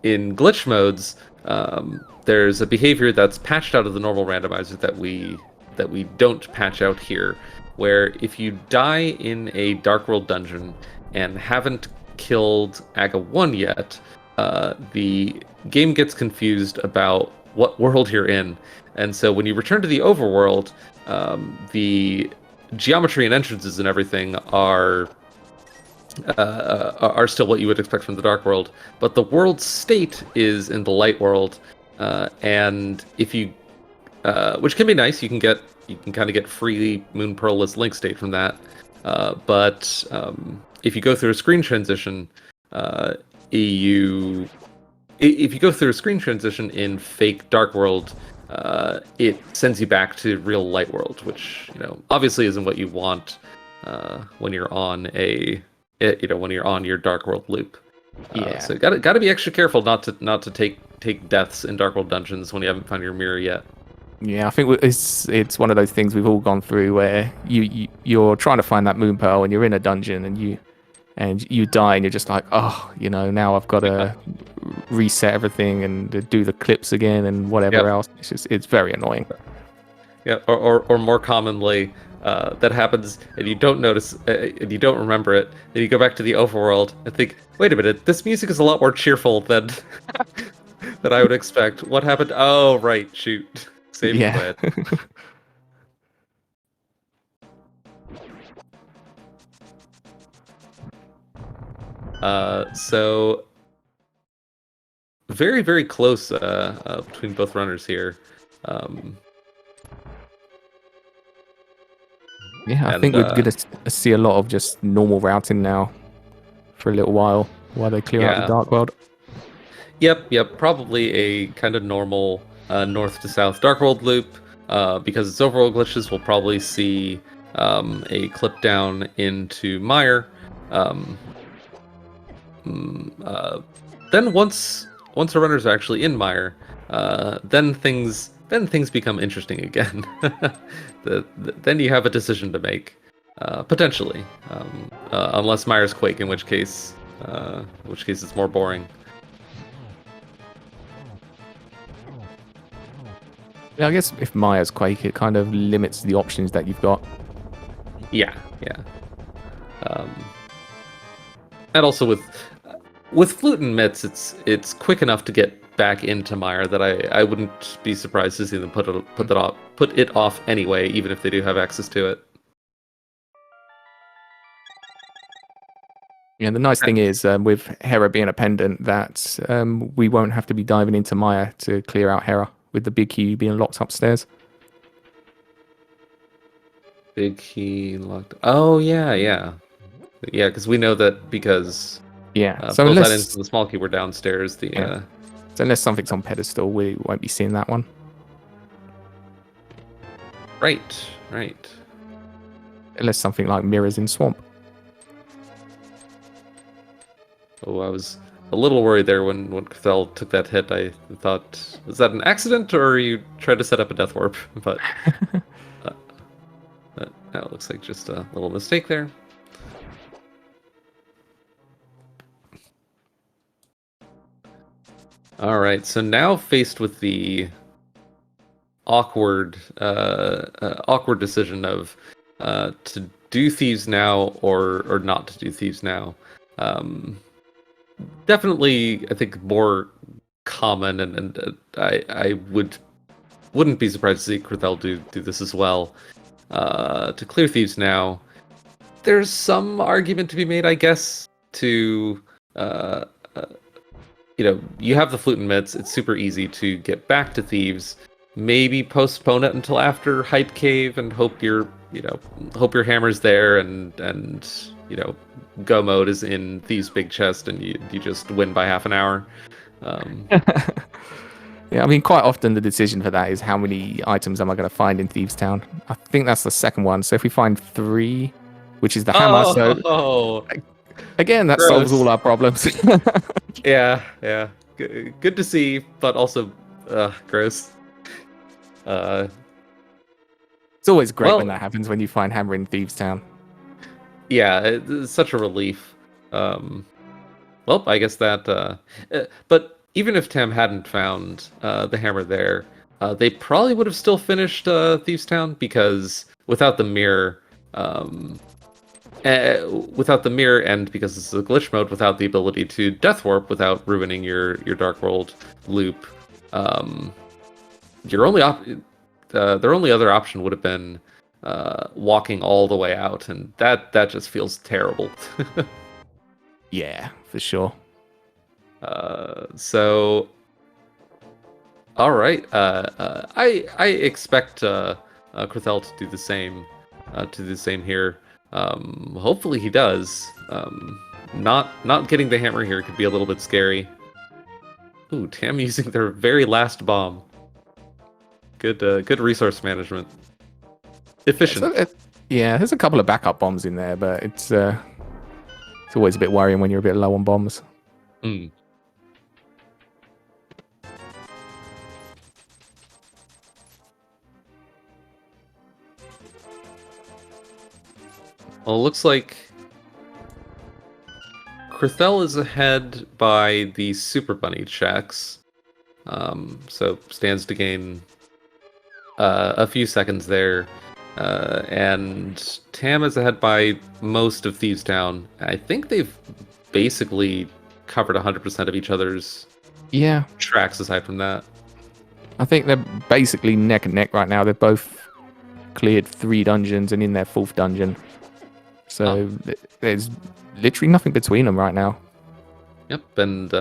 glitch modes, there's a behavior that's patched out of the normal randomizer that we don't patch out here, where if you die in a Dark World dungeon and haven't killed Aga 1 yet, the game gets confused about what world you're in. And so when you return to the overworld, the geometry and entrances and everything are still what you would expect from the Dark World, but the world state is in the Light World, and if you, which can be nice, you can kind of get free Moon Pearl-less link state from that, but if you go through a screen transition, if you go through a screen transition in fake Dark World, it sends you back to real Light World, which obviously isn't what you want when you're on when you're on your Dark World loop. Yeah. So gotta be extra careful not to take deaths in Dark World dungeons when you haven't found your mirror yet. Yeah, I think it's one of those things we've all gone through where you're trying to find that moon pearl and you're in a dungeon and you die and you're just like, oh, now I've got to reset everything and do the clips again and whatever else. It's very annoying. Yeah, or more commonly, that happens and you don't notice and you don't remember it, and you go back to the overworld and think, wait a minute, this music is a lot more cheerful than than I would expect. What happened? Oh, right, shoot. Saving Yeah. So very, very close between both runners here. Yeah, I think we're going to see a lot of just normal routing now for a little while they clear out the Dark World. Yep. Probably a kind of normal north to south Dark World loop. Because it's overworld glitches, we'll probably see a clip down into Mire. Then once the runners are actually in Mire, then things become interesting again. Then you have a decision to make, potentially, unless Mire's Quake, in which case it's more boring. Yeah, I guess if Maya's Quake, it kind of limits the options that you've got. Yeah. And also with Flute and Mitts, it's quick enough to get back into Mire that I wouldn't be surprised to see them put it off anyway, even if they do have access to it. Yeah, the nice thing is with Hera being a pendant, that we won't have to be diving into Maya to clear out Hera, with the big key being locked upstairs. Big key locked. Oh yeah, because we know that because so both unless items and the small key were downstairs. So unless something's on pedestal, we won't be seeing that one. Right. Unless something like mirrors in swamp. Oh, I was a little worried there when Cathal took that hit. I thought, was that an accident or are you trying to set up a death warp? But uh, now it looks like just a little mistake there. All right, so now faced with the awkward decision of to do thieves now or not to do thieves now. Definitely, I think more common, and I wouldn't be surprised to see Krathel do this as well. To clear thieves now, there's some argument to be made, I guess, to you have the flute and mitts. It's super easy to get back to thieves. Maybe postpone it until after Hype Cave and hope your hammer's there and go mode is in Thieves' big chest and you just win by half an hour. Yeah, I mean, quite often the decision for that is how many items am I going to find in Thieves' Town. I think that's the second one. So if we find 3, which is the hammer, so again, that solves all our problems. Yeah. Good to see, but also gross. It's always great when that happens, when you find hammer in Thieves' Town. Yeah, it's such a relief. Well, I guess that... but even if Tam hadn't found the hammer there, they probably would have still finished Thieves' Town, because without the mirror... without the mirror, and because this is a glitch mode, without the ability to death warp without ruining your Dark World loop, their only other option would have been walking all the way out, and that just feels terrible. Yeah, for sure. So, all right. I expect Krathel to do the same. Here. Hopefully he does. Not getting the hammer here could be a little bit scary. Ooh, Tam using their very last bomb. Good resource management. Efficient. Yeah, there's a couple of backup bombs in there, but it's always a bit worrying when you're a bit low on bombs. Mm. Well, it looks like Krathel is ahead by the Super Bunny checks. So stands to gain a few seconds there. And Tam is ahead by most of Thieves' Town. I think they've basically covered 100% of each other's tracks aside from that. I think they're basically neck and neck right now. They've both cleared 3 dungeons and in their 4th dungeon. So there's literally nothing between them right now. Yep, and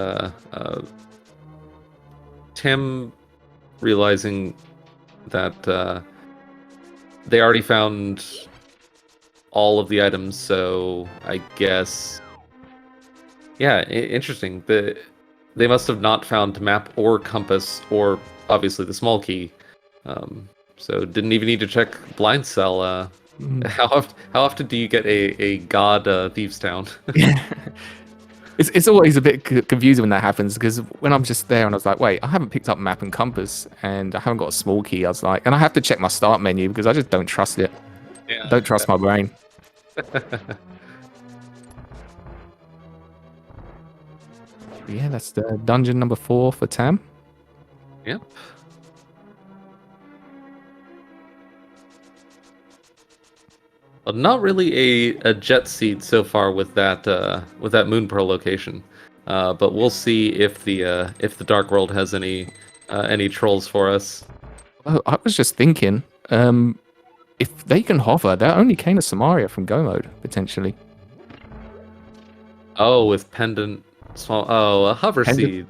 Tim realizing that they already found all of the items, so I guess... Yeah, interesting. They must have not found map or compass or obviously the small key. So didn't even need to check blind cell. How often do you get a god Thieves' Town? It's always a bit confusing when that happens, because when I'm just there and I was like, wait, I haven't picked up map and compass and I haven't got a small key. I was like, and I have to check my start menu because I just don't trust it. Yeah, don't trust my brain. Yeah, that's the dungeon number 4 for Tam. Yep. Well, not really a jet seed so far with that Moon Pearl location, but we'll see if the Dark World has any trolls for us. Oh, I was just thinking, if they can hover, they're only Kane of Samaria from Go mode potentially. Oh, with pendant small. Oh, a hover seed.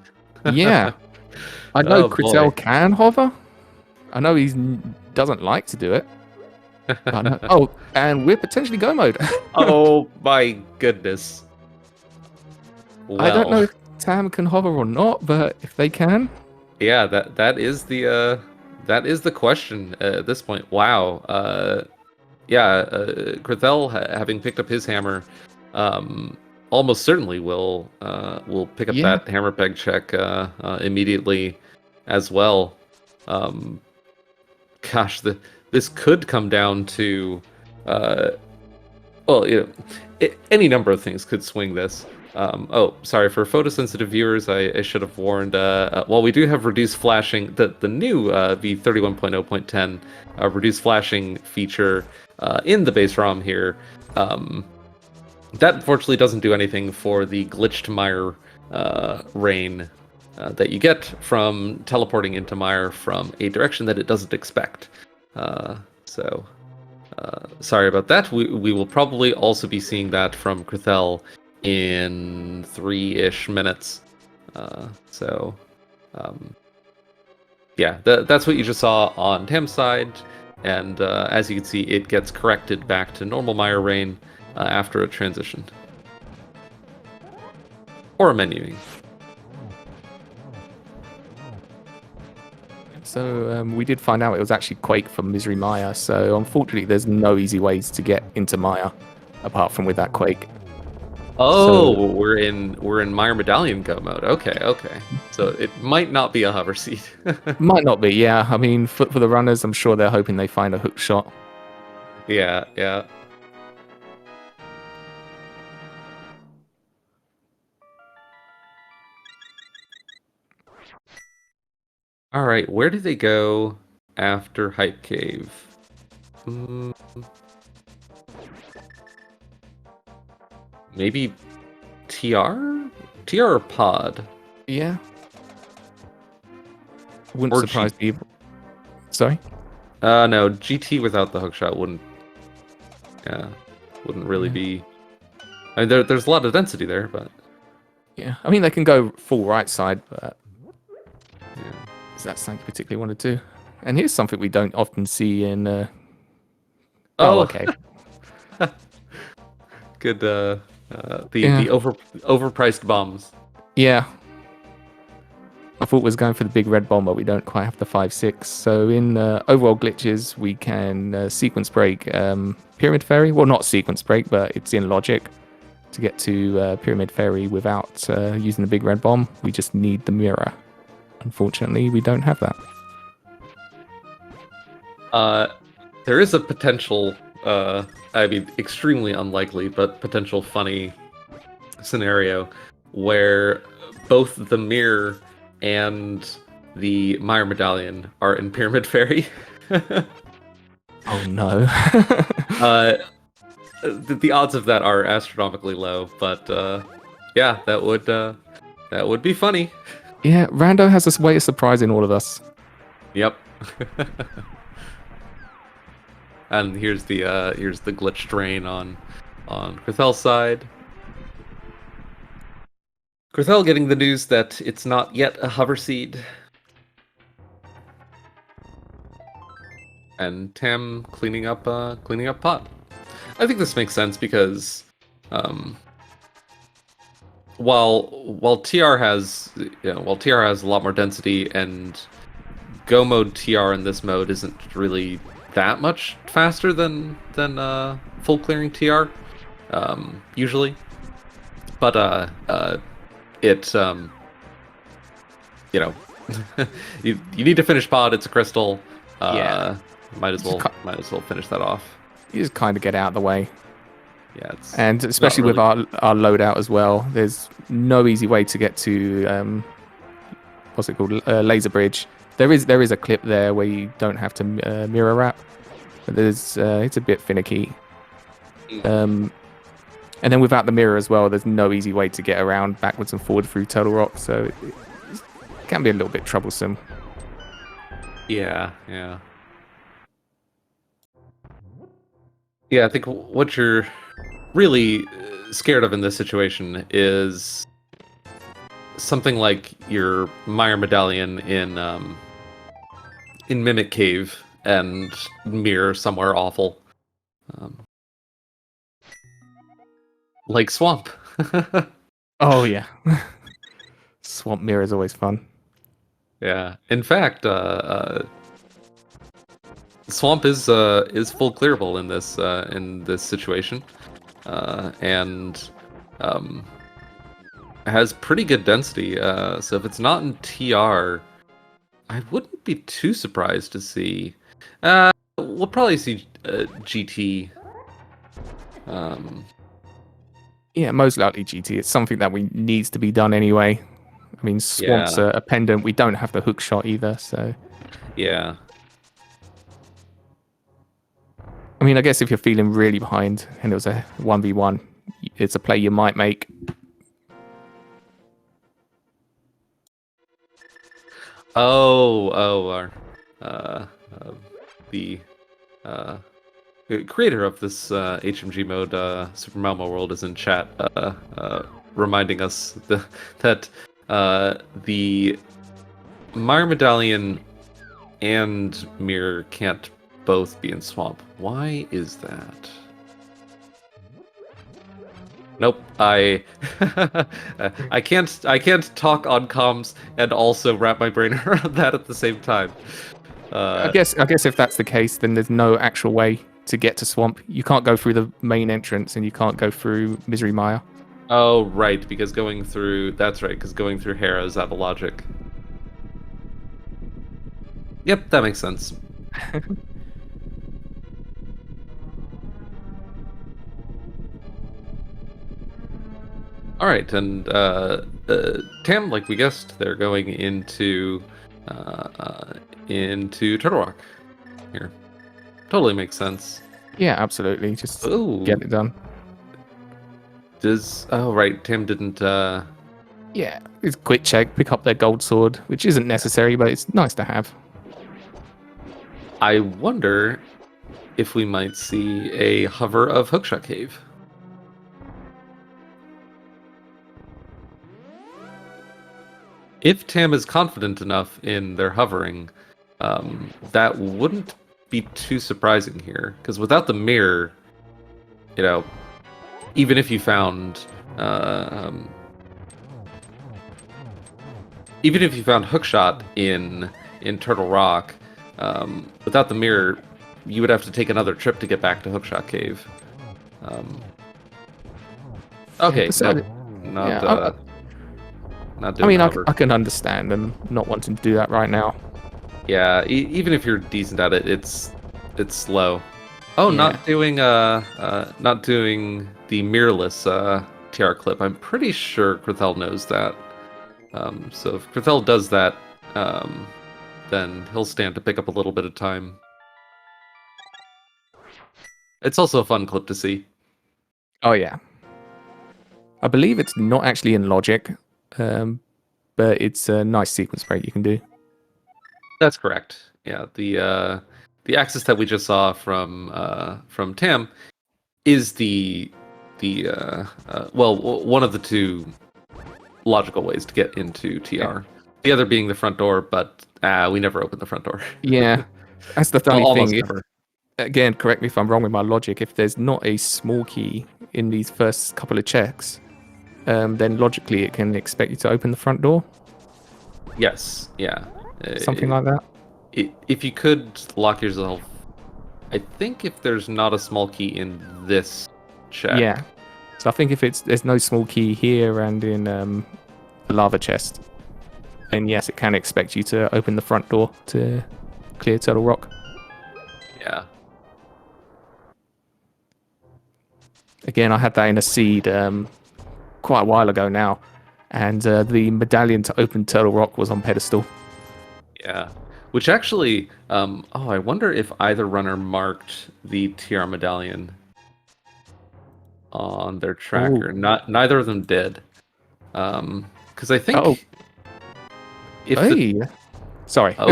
Yeah, I know Krathel can hover. I know he doesn't like to do it. Oh, and we're potentially Go mode. Oh my goodness. Well, I don't know if Tam can hover or not, but if they can, yeah, that is the question at this point. Wow. Krathel having picked up his hammer, almost certainly will pick up Yeah. that hammer peg check immediately as well. Gosh, this could come down to, well, any number of things could swing this. Oh, sorry, for photosensitive viewers, I should have warned. While we do have reduced flashing, the new v31.0.10 reduced flashing feature in the base ROM here, that unfortunately doesn't do anything for the glitched mire rain that you get from teleporting into mire from a direction that it doesn't expect. So sorry about that. We will probably also be seeing that from Krithel in 3-ish minutes. Yeah, that's what you just saw on Tam's side, and as you can see, it gets corrected back to normal mire rain after a transition. Or a menuing. So we did find out it was actually Quake for Misery Maya. So unfortunately, there's no easy ways to get into Maya, apart from with that Quake. Oh, So, we're in Mire Medallion Go mode. Okay. So it might not be a hover seat. might not be. Yeah, I mean, for the runners, I'm sure they're hoping they find a hook shot. Yeah. All right, where do they go after Hype Cave? Maybe TR? TR or Pod? Yeah. Wouldn't Or surprise me. Sorry? No, GT without the hookshot wouldn't really be. I mean, there's a lot of density there, but Yeah. I mean, they can go full right side, but yeah. is that something you particularly want to do? And here's something we don't often see in. Oh, okay. Good. The Yeah. overpriced bombs. Yeah. I thought we was going for the big red bomb, but we don't quite have the 5.6. So in overall glitches, we can sequence break Pyramid Fairy. Well, not sequence break, but it's in logic to get to Pyramid Fairy without using the big red bomb. We just need the mirror. Unfortunately, we don't have that. There is a potential, I mean, extremely unlikely, but potential funny scenario where both the mirror and the Mire Medallion are in Pyramid Fairy. Oh no. The odds of that are astronomically low, but yeah, that would be funny. Yeah, Rando has this way of surprising all of us. Yep. And here's the glitch drain on Krithel's side. Krithel getting the news that it's not yet a hover seed. And Tam cleaning up pot. I think this makes sense because while TR has a lot more density, and Go mode TR in this mode isn't really that much faster than full clearing TR usually, but it you need to finish pod. It's a crystal. Yeah. Might as well finish that off. You just kind of get out of the way. Yeah, it's And especially with our loadout as well, there's no easy way to get to what's it called, laser bridge. There is a clip there where you don't have to mirror wrap, but there's it's a bit finicky. And then without the mirror as well, there's no easy way to get around backwards and forward through Turtle Rock, so it can be a little bit troublesome. Yeah. I think what you're really scared of in this situation is something like your Mire Medallion in Mimic Cave and Mirror somewhere awful. Like Swamp. Oh yeah. Swamp mirror is always fun. Yeah. In fact, Swamp is full clearable in this situation, and has pretty good density. So if it's not in TR, I wouldn't be too surprised to see. We'll probably see GT. Yeah, most likely GT. It's something that we needs to be done anyway. I mean, Swamp's Yeah. a pendant. We don't have the hook shot either, so... Yeah. I mean, I guess if you're feeling really behind and it was a 1v1, it's a play you might make. Uh, the creator of this HMG mode, Super Malmo World, is in chat, reminding us that the Mire Medallion and Mirror can't both be in Swamp. Why is that? Nope, I can't talk on comms and also wrap my brain around that at the same time. I guess if that's the case, then there's no actual way to get to Swamp. You can't go through the main entrance, and you can't go through Misery Mire. Oh, right, because going through Hera is out of logic. Yep, that makes sense. All right, and Tam, like we guessed, they're going into Turtle Rock here. Totally makes sense. Yeah, absolutely. Just Ooh. get it done. Right, Tam didn't. Yeah, it's a quick check, pick up their gold sword, which isn't necessary, but it's nice to have. I wonder if we might see a hover of Hookshot Cave. If Tam is confident enough in their hovering, that wouldn't be too surprising here. Because without the mirror, even if you found Hookshot in Turtle Rock, without the mirror, you would have to take another trip to get back to Hookshot Cave. Okay, not doing I can understand them not wanting to do that right now. Yeah, even if you're decent at it, it's slow. Oh, Yeah. not doing the mirrorless TR clip. I'm pretty sure Krathel knows that. So if Krathel does that, then he'll stand to pick up a little bit of time. It's also a fun clip to see. Oh yeah. I believe it's not actually in logic, but it's a nice sequence break you can do. That's correct. Yeah, the axis that we just saw from Tam is one of the two logical ways to get into TR. Yeah. The other being the front door, but we never opened the front door. Yeah, that's the funny Almost thing. never. Again, correct me if I'm wrong with my logic. If there's not a small key in these first couple of checks, then logically it can expect you to open the front door. Yes, yeah. Something like that. If you could lock yourself, I think if there's not a small key in this check. Yeah. So I think if there's no small key here and in the lava chest, then yes, it can expect you to open the front door to clear Turtle Rock. Yeah. Again, I had that in a seed quite a while ago now, and the medallion to open Turtle Rock was on pedestal. Yeah. Which actually, I wonder if either runner marked the TR medallion on their tracker. Ooh. Neither of them did. Because I think. Oh. If Sorry. I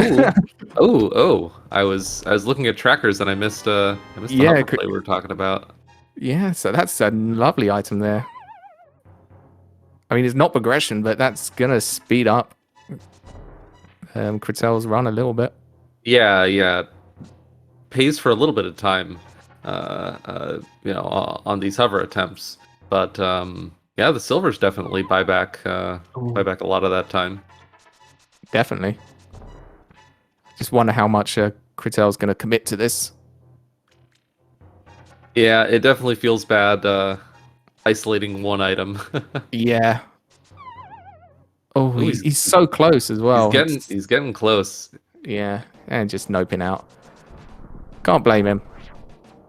was looking at trackers and I missed the hover play we were talking about. Yeah, so that's a lovely item there. I mean, it's not progression, but that's gonna speed up Kratel's run a little bit. Yeah. Pays for a little bit of time, on these hover attempts. But the silvers definitely buy back a lot of that time. Definitely. Just wonder how much Kratel's going to commit to this. Yeah, it definitely feels bad isolating one item. Yeah. Oh, Ooh, he's so close as well. he's getting close. Yeah, and just noping out. Can't blame him.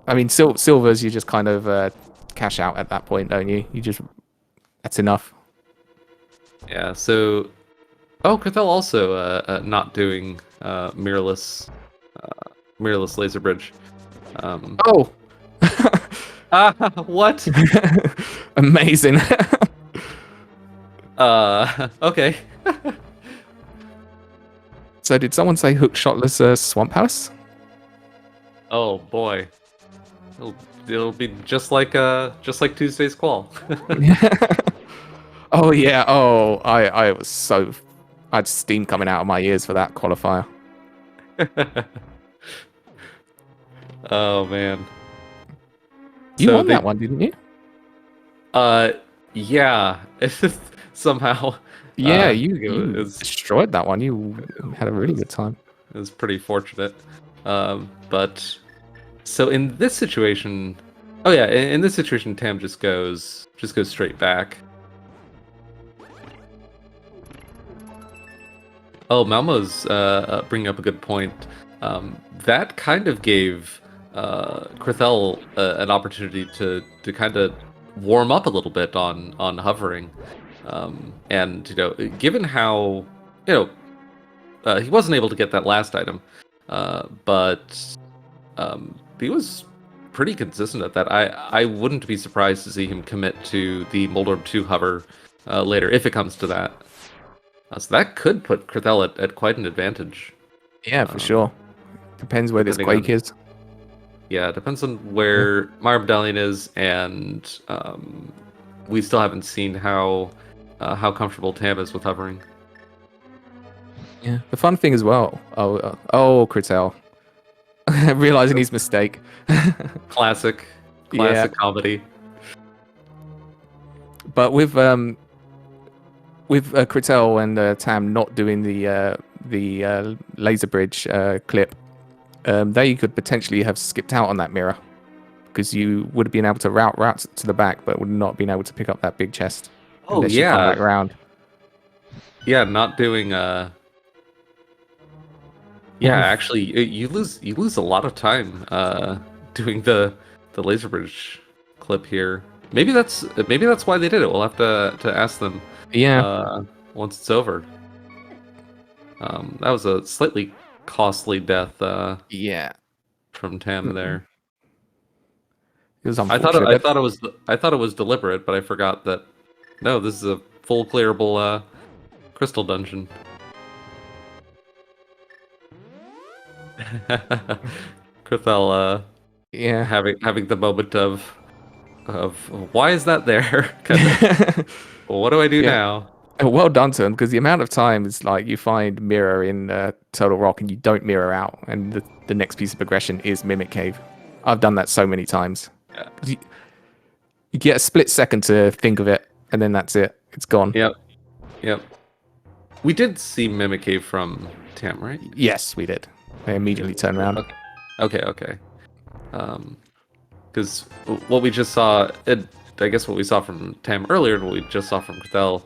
I mean, silvers, you just kind of cash out at that point, don't you? That's enough. Yeah. So, Krathel also not doing mirrorless laser bridge. Oh, What? amazing. Okay. So did someone say hook shotless Swamp House? Oh boy. It'll be just like Tuesday's qual. Oh yeah. Oh, I had steam coming out of my ears for that qualifier. Oh man. You won that one, didn't you? Yeah. Somehow. Yeah, it you was destroyed that one. You had a really good time. it was pretty fortunate. But so in this situation, oh yeah, in this situation, Tam just goes straight back. Oh, Malmo's bringing up a good point. That kind of gave Krathel an opportunity to kind of warm up a little bit on hovering, and given how he wasn't able to get that last item, but he was pretty consistent at that. I wouldn't be surprised to see him commit to the Moldorb 2 hover later if it comes to that. So that could put Krathel at quite an advantage. Yeah, for sure. Depends where this Quake is. Yeah, it depends on where Mire Medallion is, and we still haven't seen how comfortable Tam is with hovering. Yeah. The fun thing as well. Oh, Krathel. Realizing his mistake. Classic comedy. But with Krathel and Tam not doing the laser bridge clip, they could potentially have skipped out on that mirror, because you would have been able to route to the back, but would not been able to pick up that big chest. Oh unless you come back around. Yeah, not doing Yeah, actually, you lose a lot of time doing the laser bridge clip here. Maybe that's why they did it. We'll have to ask them. Yeah. Once it's over. That was a slightly costly death. Yeah. From Tam there. It was I thought it was deliberate, but I forgot that. No, this is a full clearable crystal dungeon. Krathel, yeah, having the moment of why is that there? Well, what do I do now? Well done to him, because the amount of times like you find mirror in Total Rock and you don't mirror out, and the next piece of progression is Mimic Cave. I've done that so many times. Yeah. You get a split second to think of it, and then that's it. It's gone. Yep. We did see Mimic Cave from Tam, right? Yes, we did. I immediately turned around. Okay. Because what we just saw, I guess what we saw from Tam earlier, and what we just saw from Krathel,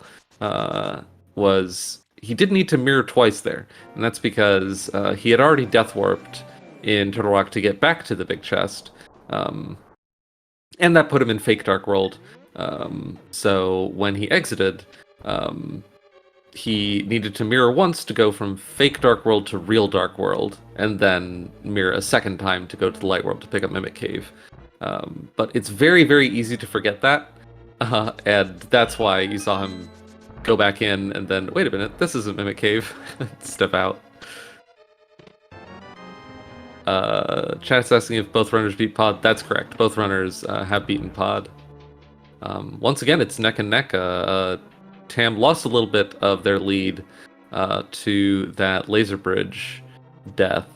was he did need to mirror twice there, and that's because he had already death warped in Turtle Rock to get back to the big chest, and that put him in fake Dark World. So when he exited, he needed to mirror once to go from fake Dark World to real Dark World, and then mirror a second time to go to the Light World to pick up Mimic Cave. But it's very, very easy to forget that, and that's why you saw him go back in and then, wait a minute, this isn't Mimic Cave. Step out. Chat's asking if both runners beat Pod. That's correct. Both runners have beaten Pod. Once again, it's neck and neck. Tam lost a little bit of their lead to that laser bridge death.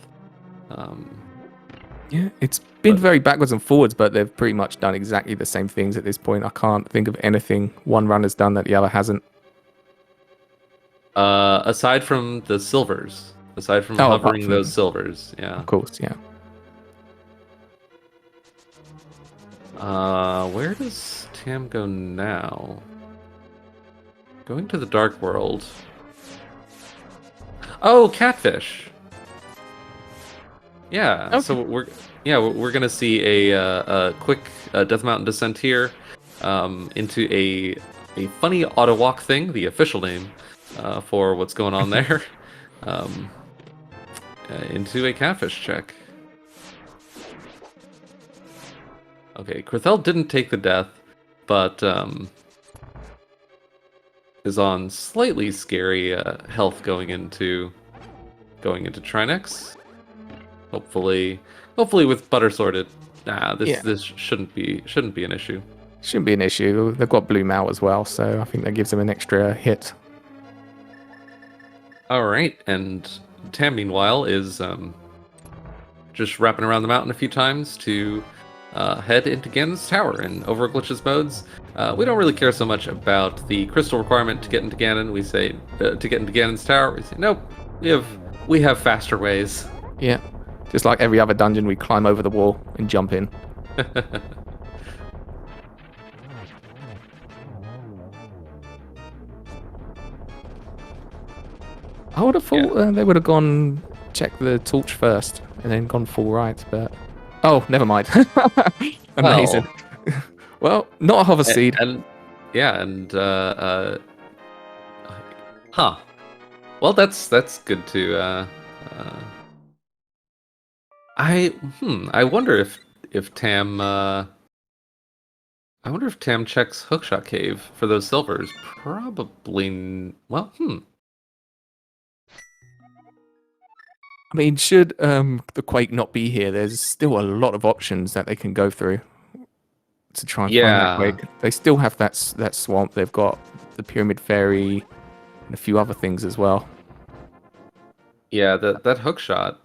Yeah, it's been very backwards and forwards, but they've pretty much done exactly the same things at this point. I can't think of anything one runner's done that the other hasn't. Aside from the silvers. Aside from hovering those silvers, yeah. Of course, yeah. Where does Tam go now? Going to the Dark World. Oh, Catfish. Yeah, Okay. so we're gonna see a quick Death Mountain descent here into a funny auto walk thing, the official name for what's going on there, um, into a catfish check. Okay, Krithel didn't take the death, but is on slightly scary health going into Trinex. Hopefully with Butter Sword, this shouldn't be an issue. Shouldn't be an issue. They've got Bloom out as well, so I think that gives them an extra hit. All right, and Tam meanwhile is just wrapping around the mountain a few times to head into Ganon's tower in over glitches modes. We don't really care so much about the crystal requirement to get into Ganon. We say to get into Ganon's tower, we say nope. We have faster ways. Yeah, just like every other dungeon, we climb over the wall and jump in. I would have thought they would have gone check the torch first and then gone full right, but never mind. Amazing. Well, not a hover seed. Huh. Well, that's good to. I wonder if Tam. I wonder if Tam checks Hookshot Cave for those silvers. Probably. Well, I mean, should the Quake not be here, there's still a lot of options that they can go through to try and find that Quake. They still have that swamp. They've got the Pyramid Fairy and a few other things as well. Yeah, that hook shot.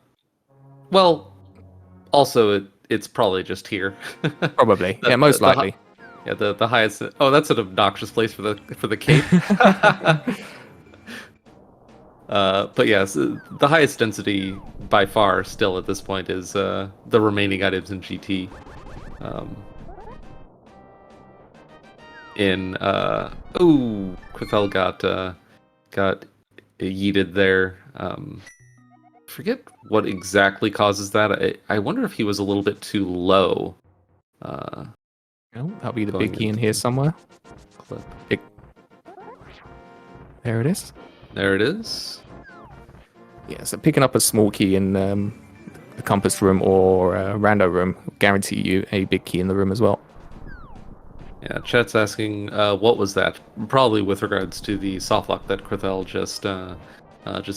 Well, also it's probably just here. Probably, yeah, most likely. The highest. Oh, that's an obnoxious place for the cape. But yes, the highest density by far still at this point is the remaining items in GT. Quithel got yeeted there. Forget what exactly causes that. I wonder if he was a little bit too low. That'll be the big key in here somewhere. Clip. There it is. There it is. Yeah, so picking up a small key in the compass room or rando room will guarantee you a big key in the room as well. Yeah, chat's asking what was that? Probably with regards to the softlock that Krithel just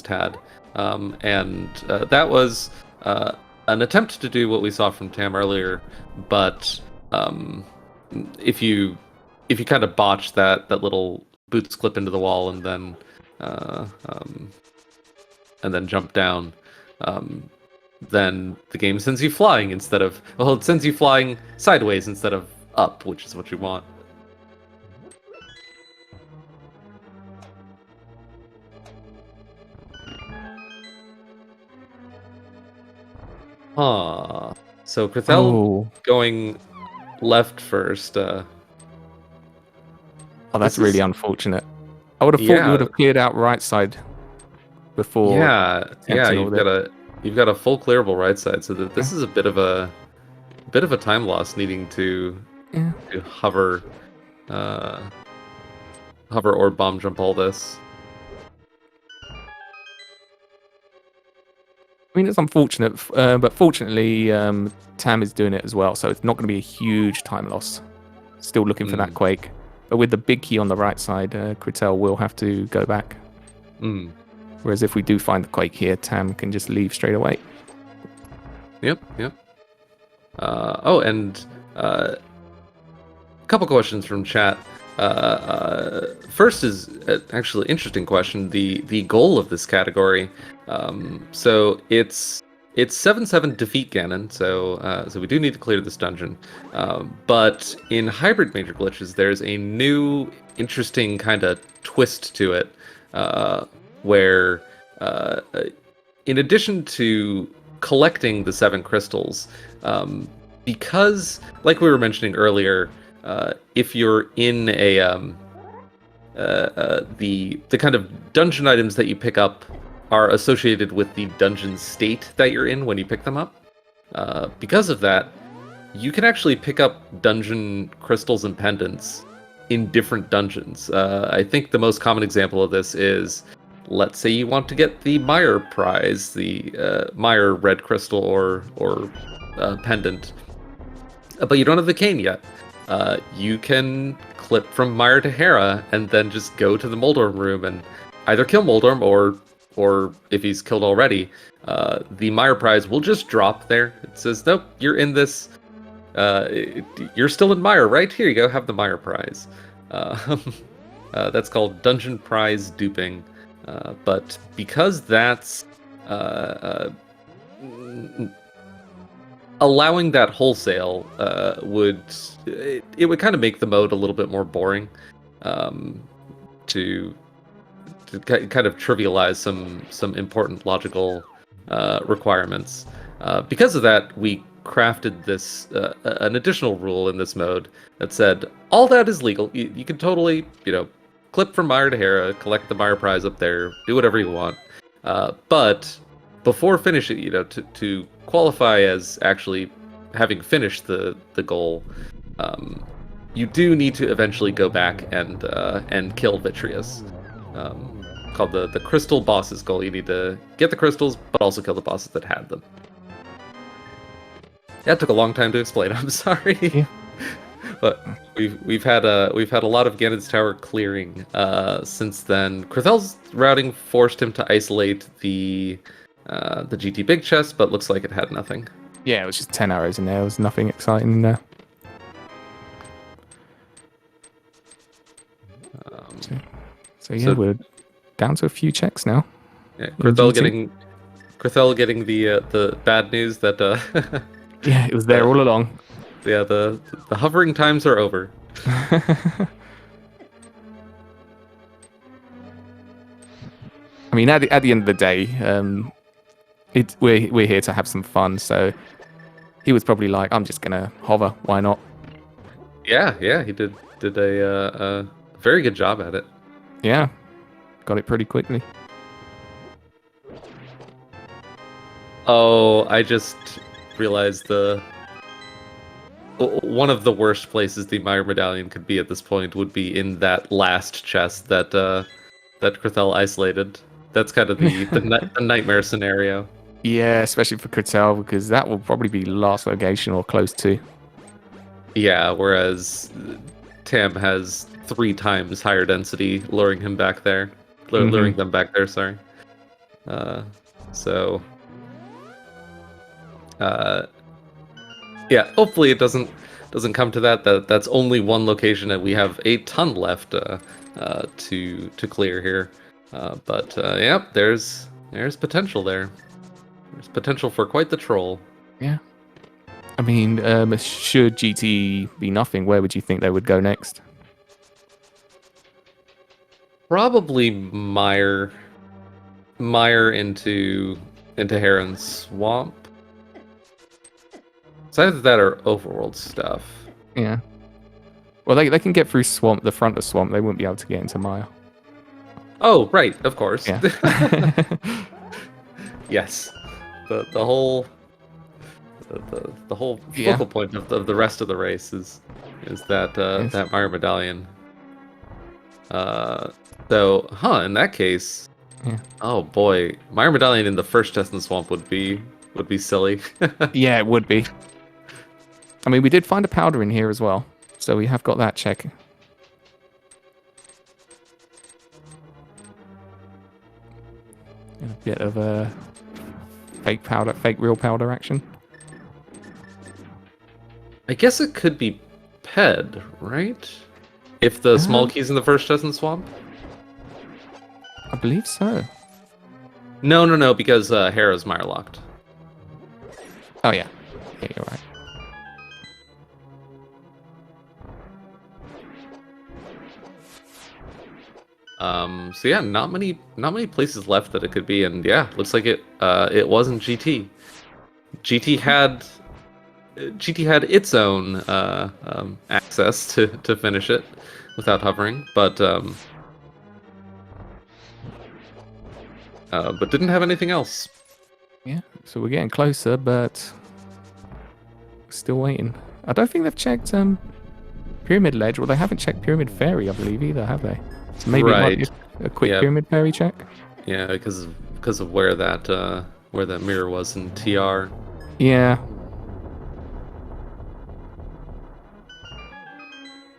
had. And that was an attempt to do what we saw from Tam earlier, but if you kind of botch that little boots clip into the wall and then jump down, then the game sends you flying it sends you flying sideways instead of up, which is what you want. So Krithel going left first. That's really unfortunate. I would have thought you would have cleared out right side before. You've got a full clearable right side, so that this is a bit of a time loss needing to hover or bomb jump all this. I mean, it's unfortunate, but fortunately, Tam is doing it as well, so it's not going to be a huge time loss. Still looking for that Quake. But with the big key on the right side, Krithel will have to go back. Whereas if we do find the Quake here, Tam can just leave straight away. Yep. And a couple questions from chat. First is actually an interesting question. The goal of this category. So it's 7/7 defeat Ganon. So we do need to clear this dungeon. But in hybrid major glitches, there's a new interesting kind of twist to it, where in addition to collecting the 7 crystals, because, like we were mentioning earlier, if you're in a the kind of dungeon items that you pick up are associated with the dungeon state that you're in when you pick them up. Because of that, you can actually pick up dungeon crystals and pendants in different dungeons. I think the most common example of this is, let's say you want to get the Meyer prize, the Meyer red crystal or pendant, but you don't have the cane yet. You can clip from Meyer to Hera and then just go to the Moldorm room and either kill Moldorm or if he's killed already, the Meyer prize will just drop there. It says, nope, you're in this. You're still in Meyer, right? Here you go, have the Meyer prize. That's called dungeon prize duping. But because that's allowing that wholesale would kind of make the mode a little bit more boring, to kind of trivialize some important logical requirements. Because of that, we crafted this an additional rule in this mode that said all that is legal. You can totally, clip from Meyer to Hera, collect the Meyer prize up there, do whatever you want. But before finishing, to qualify as actually having finished the goal, you do need to eventually go back and kill Vitreous. Called the Crystal Bosses goal. You need to get the crystals, but also kill the bosses that had them. That took a long time to explain. I'm sorry. Yeah. But we've had a lot of Ganon's Tower clearing since then. Crethel's routing forced him to isolate the GT Big Chest, but looks like it had nothing. Yeah, it was just 10 arrows in there. There was nothing exciting in there. So we're down to a few checks now. Yeah, Crethel getting the bad news that yeah, it was there all along. Yeah, the hovering times are over. I mean, at the end of the day, we're here to have some fun. So he was probably like, "I'm just gonna hover. Why not?" Yeah, he did a very good job at it. Yeah, got it pretty quickly. Oh, I just realized one of the worst places the Meyer Medallion could be at this point would be in that last chest that Crethel isolated. That's kind of the nightmare scenario. Yeah, especially for Crethel, because that will probably be last location or close to. Yeah, whereas Tam has 3 times higher density, luring him back there. Luring them back there, sorry. Yeah, hopefully it doesn't come to that. That's only one location, and we have a ton left to clear here. But yeah, there's potential there. There's potential for quite the troll. Yeah. I mean, should GT be nothing, where would you think they would go next? Probably Meyer into Heron's Swamp. It's either that or overworld stuff. Yeah. Well, they can get through Swamp, the front of Swamp. They wouldn't be able to get into Maya. Oh, right, of course. Yeah. Yes. The whole focal point of the rest of the race is that that Meyer Medallion. In that case, yeah. Oh boy, Meyer Medallion in the first chest in the swamp would be silly. Yeah, it would be. I mean, we did find a powder in here as well, so we have got that check. And a bit of a fake real powder action. I guess it could be Ped, right? If the small key's in the first chest in the swamp? I believe so. No, because Hera's Meyer locked. Oh yeah. Yeah, you're right. So yeah, not many places left that it could be, and yeah, looks like it wasn't GT. GT had GT had its own access to finish it without hovering, but didn't have anything else. Yeah, so we're getting closer, but still waiting. I don't think they've checked Pyramid Ledge, or they haven't checked Pyramid Fairy, I believe, either, have they? So maybe it might be a quick Yeah. Pyramid Fairy check. Yeah, because of where that mirror was in TR. Yeah.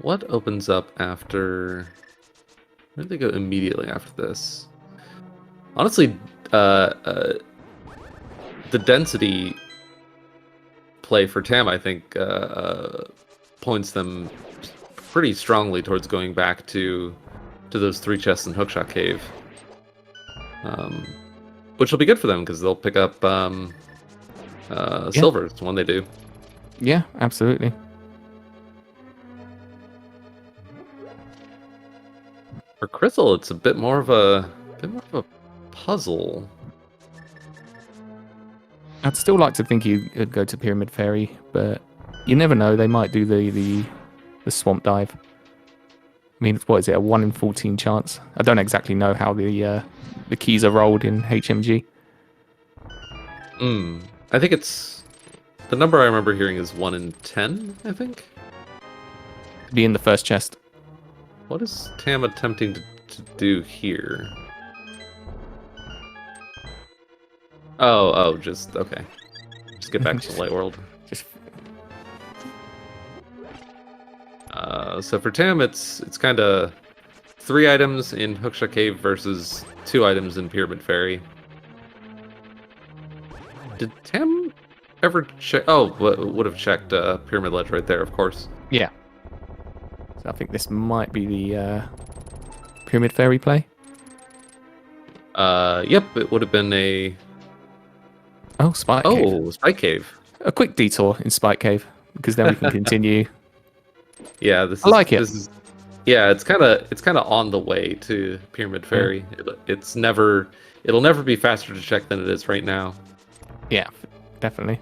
What opens up after? Where do they go immediately after this? Honestly, the density play for Tam, I think, points them pretty strongly towards going back to those 3 chests in Hookshot Cave, which will be good for them because they'll pick up silvers when they do. Yeah, absolutely. For Crystal, it's a bit more of a puzzle. I'd still like to think he'd go to Pyramid Fairy, but you never know. They might do the Swamp Dive. I mean, what is it? A 1 in 14 chance. I don't exactly know how the keys are rolled in HMG. I think it's the number I remember hearing is 1 in 10. I think. Be in the first chest. What is Tam attempting to do here? Oh, just okay. Just get back to the light world. Just So for Tam, it's kind of 3 items in Hookshot Cave versus 2 items in Pyramid Fairy. Did Tam ever check? Oh, would have checked Pyramid Ledge right there, of course. yeah. So I think this might be the Pyramid Fairy play. Yep, it would have been a Spike Cave. Spike Cave. A quick detour in Spike Cave, because then we can continue. Yeah, I like it. Yeah, it's kind of on the way to Pyramid Fairy. It'll never be faster to check than it is right now. Yeah, definitely.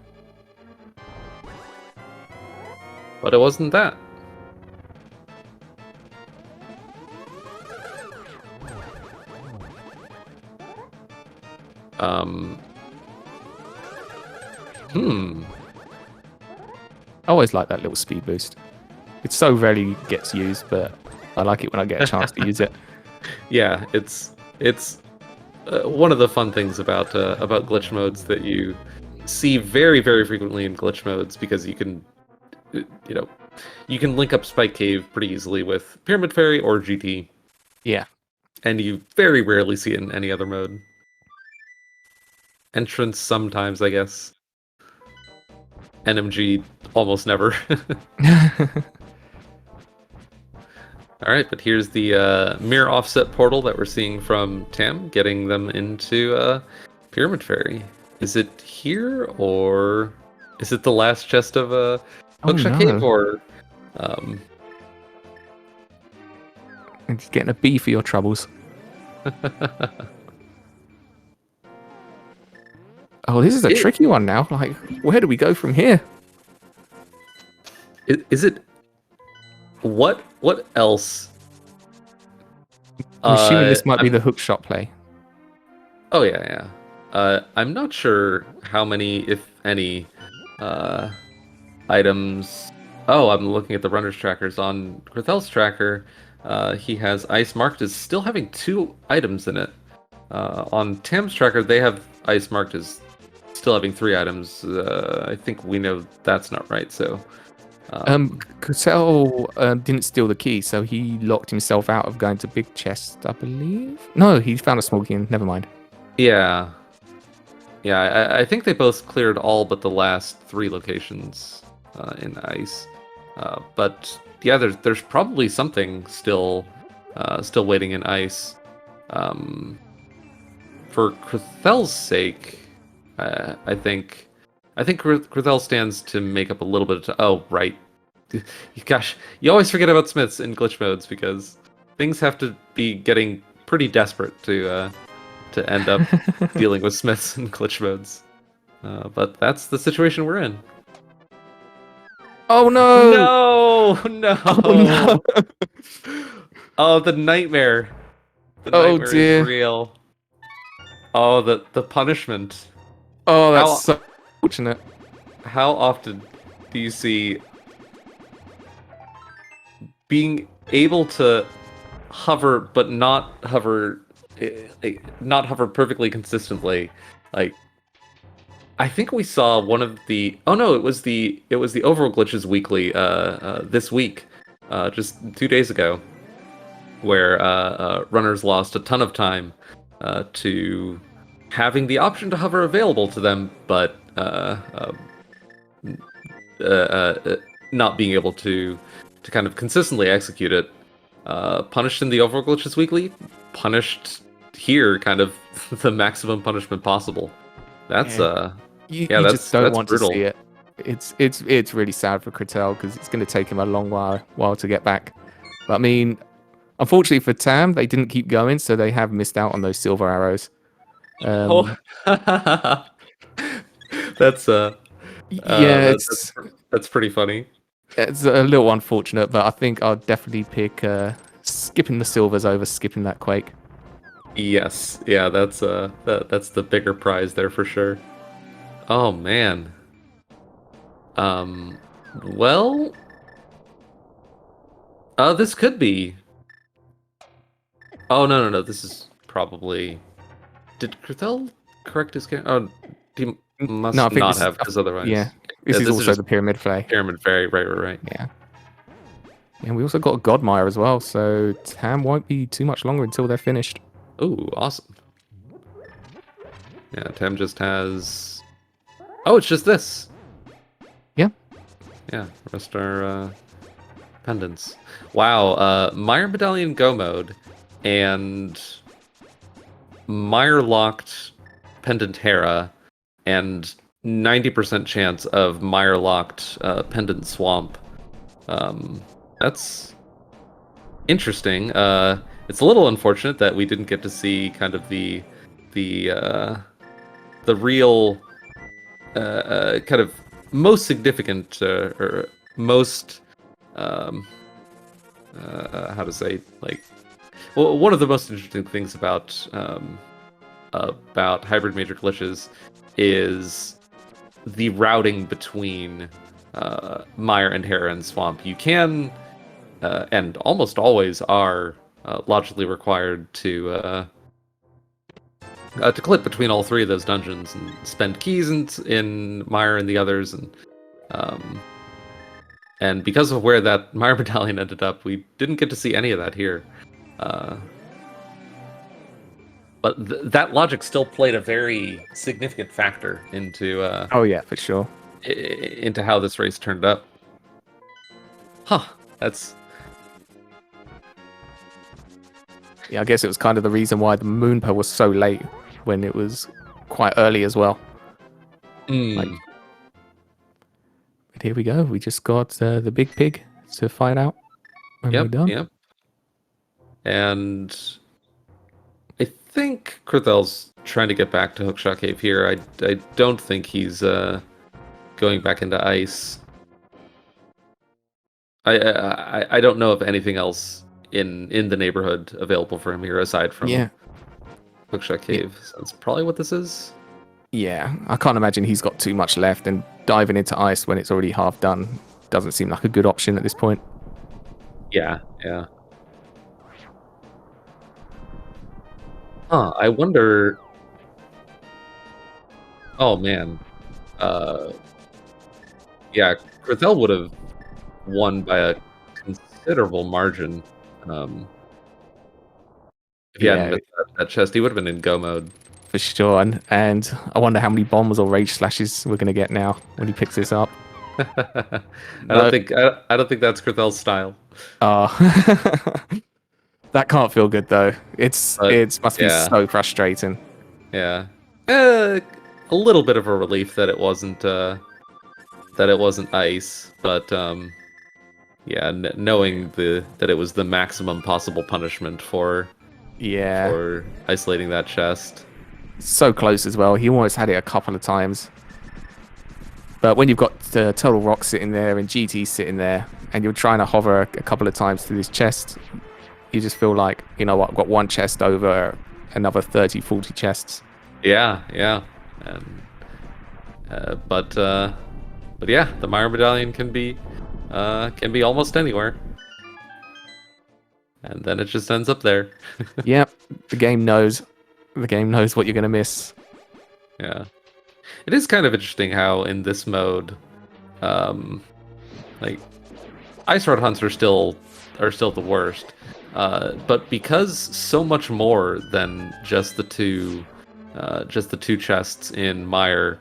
But it wasn't that. I always like that little speed boost. It so rarely gets used, but I like it when I get a chance to use it. Yeah, it's one of the fun things about glitch modes that you see very, very frequently in glitch modes, because you can link up Spike Cave pretty easily with Pyramid Fairy or GT. Yeah. And you very rarely see it in any other mode. Entrance sometimes, I guess. NMG almost never. Alright, but here's the mirror offset portal that we're seeing from Tam, getting them into Pyramid Fairy. Is it here, or is it the last chest of Hookshot Cave, or... And just getting a B for your troubles. Oh, this is a tricky one now. Like, where do we go from here? Is it... What else? I'm assuming this might be the hookshot play. Oh, yeah. I'm not sure how many, if any, items... Oh, I'm looking at the runner's trackers. On Grithel's tracker, he has ice marked as still having 2 items in it. On Tam's tracker, they have ice marked as still having 3 items. I think we know that's not right, so... Grittel didn't steal the key, so he locked himself out of going to big chest, I believe. No, he found a small key. Never mind. Yeah. I think they both cleared all but the last 3 locations in ice. But yeah, there's probably something still waiting in ice. For Grithel's sake, I think Grithel stands to make up a little bit of... Oh, right. Gosh, you always forget about Smiths in glitch modes, because things have to be getting pretty desperate to end up dealing with Smiths in glitch modes. But that's the situation we're in. Oh no! No, no. Oh no! Oh, the nightmare. The Oh nightmare is dear! real. Oh, the punishment. Oh, that's How so fortunate. how often do you see being able to hover but not hover perfectly consistently? Like I think we saw one of the oh no, it was the overall glitches weekly this week, just 2 days ago, where runners lost a ton of time to having the option to hover available to them, but uh, uh, not being able to kind of consistently execute it. Punished in the overall glitches weekly, punished here, kind of the maximum punishment possible. That's Yeah. yeah, You just don't that's want to brutal. see it. It's really sad for Kratel because it's going to take him a long while to get back. But I mean, unfortunately for Tam, they didn't keep going, so they have missed out on those silver arrows. Oh, that's Yeah, that's pretty funny. it's a little unfortunate, but I think I'll definitely pick skipping the silvers over skipping that quake. Yes, yeah, that's the bigger prize there for sure. Oh man. Um, well, this could be. Oh no, no, no. This is probably. Did Krathel correct his game? Oh, he No, I must think not have, because yeah, otherwise, this is this is also just the pyramid play. Pyramid Fairy. Right, right, right. Yeah. And we also got a Godmire as well, so Tam won't be too much longer until they're finished. Ooh, awesome. Yeah, Tam just has. Oh, it's just this. Yeah. Yeah, rest our pendants. Wow, Meyer Medallion Go mode and Meyer locked Pendant Hera and 90% chance of Meyer locked Pendant Swamp. That's interesting. It's a little unfortunate that we didn't get to see kind of the real kind of most significant or most how to say, like, well, one of the most interesting things about hybrid major glitches is the routing between Mire and Hera and Swamp. You can and almost always are logically required to clip between all three of those dungeons and spend keys in Mire and the others, and because of where that Mire Medallion ended up, we didn't get to see any of that here. But that logic still played a very significant factor into Oh yeah, for sure. into how this race turned up. Huh? That's Yeah, I guess it was kind of the reason why the Moonpa was so late when it was quite early as well. Like, but here we go. We just got the big pig to find out when we're done. Yep. And I think Krithel's trying to get back to Hookshot Cave here. I don't think he's going back into ice. I don't know of anything else in the neighborhood available for him here aside from Hookshot Cave. So that's probably what this is. Yeah, I can't imagine he's got too much left, and diving into ice when it's already half done doesn't seem like a good option at this point. Yeah. Huh, I wonder. Oh man. Yeah, Krathel would have won by a considerable margin. If he hadn't missed that chest, he would have been in go mode. For sure, and I wonder how many bombs or rage slashes we're gonna get now when he picks this up. I don't think that's Krathel's style. That can't feel good though. It must be so frustrating. Yeah, a little bit of a relief that it wasn't ice, but yeah, knowing that it was the maximum possible punishment for isolating that chest. So close as well. He almost had it a couple of times. But when you've got Total Rock sitting there and GT sitting there, and you're trying to hover a couple of times to this chest, you just feel like, you know what, I've got one chest over another 30, 40 chests. Yeah, yeah. And, but yeah, the Mire Medallion can be almost anywhere. And then it just ends up there. Yep, the game knows. The game knows what you're going to miss. Yeah. It is kind of interesting how in this mode, like, ice rod hunts are still the worst. But because so much more than just the two chests in Mire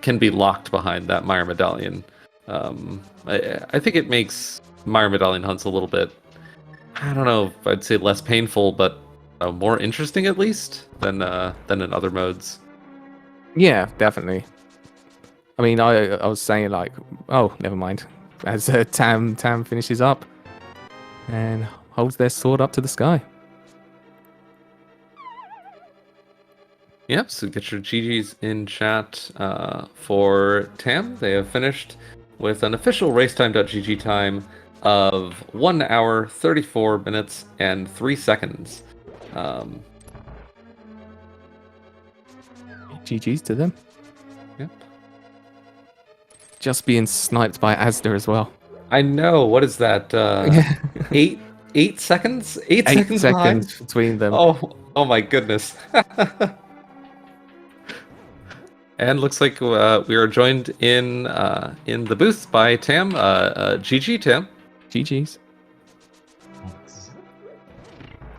can be locked behind that Mire Medallion, I think it makes Mire Medallion hunts a little bit, I don't know if I'd say less painful, but more interesting at least than in other modes. Yeah, definitely. I mean, I was saying like, oh, never mind. As Tam finishes up and holds their sword up to the sky. Yep, so get your GGs in chat for Tam. They have finished with an official racetime.gg time of 1 hour, 34 minutes, and 3 seconds. GG's to them. Yep. Just being sniped by Asda as well. I know. What is that? 8 seconds? 8 seconds behind? Between them. Oh my goodness. And looks like we are joined in the booth by Tam. GG, Tam. GG's.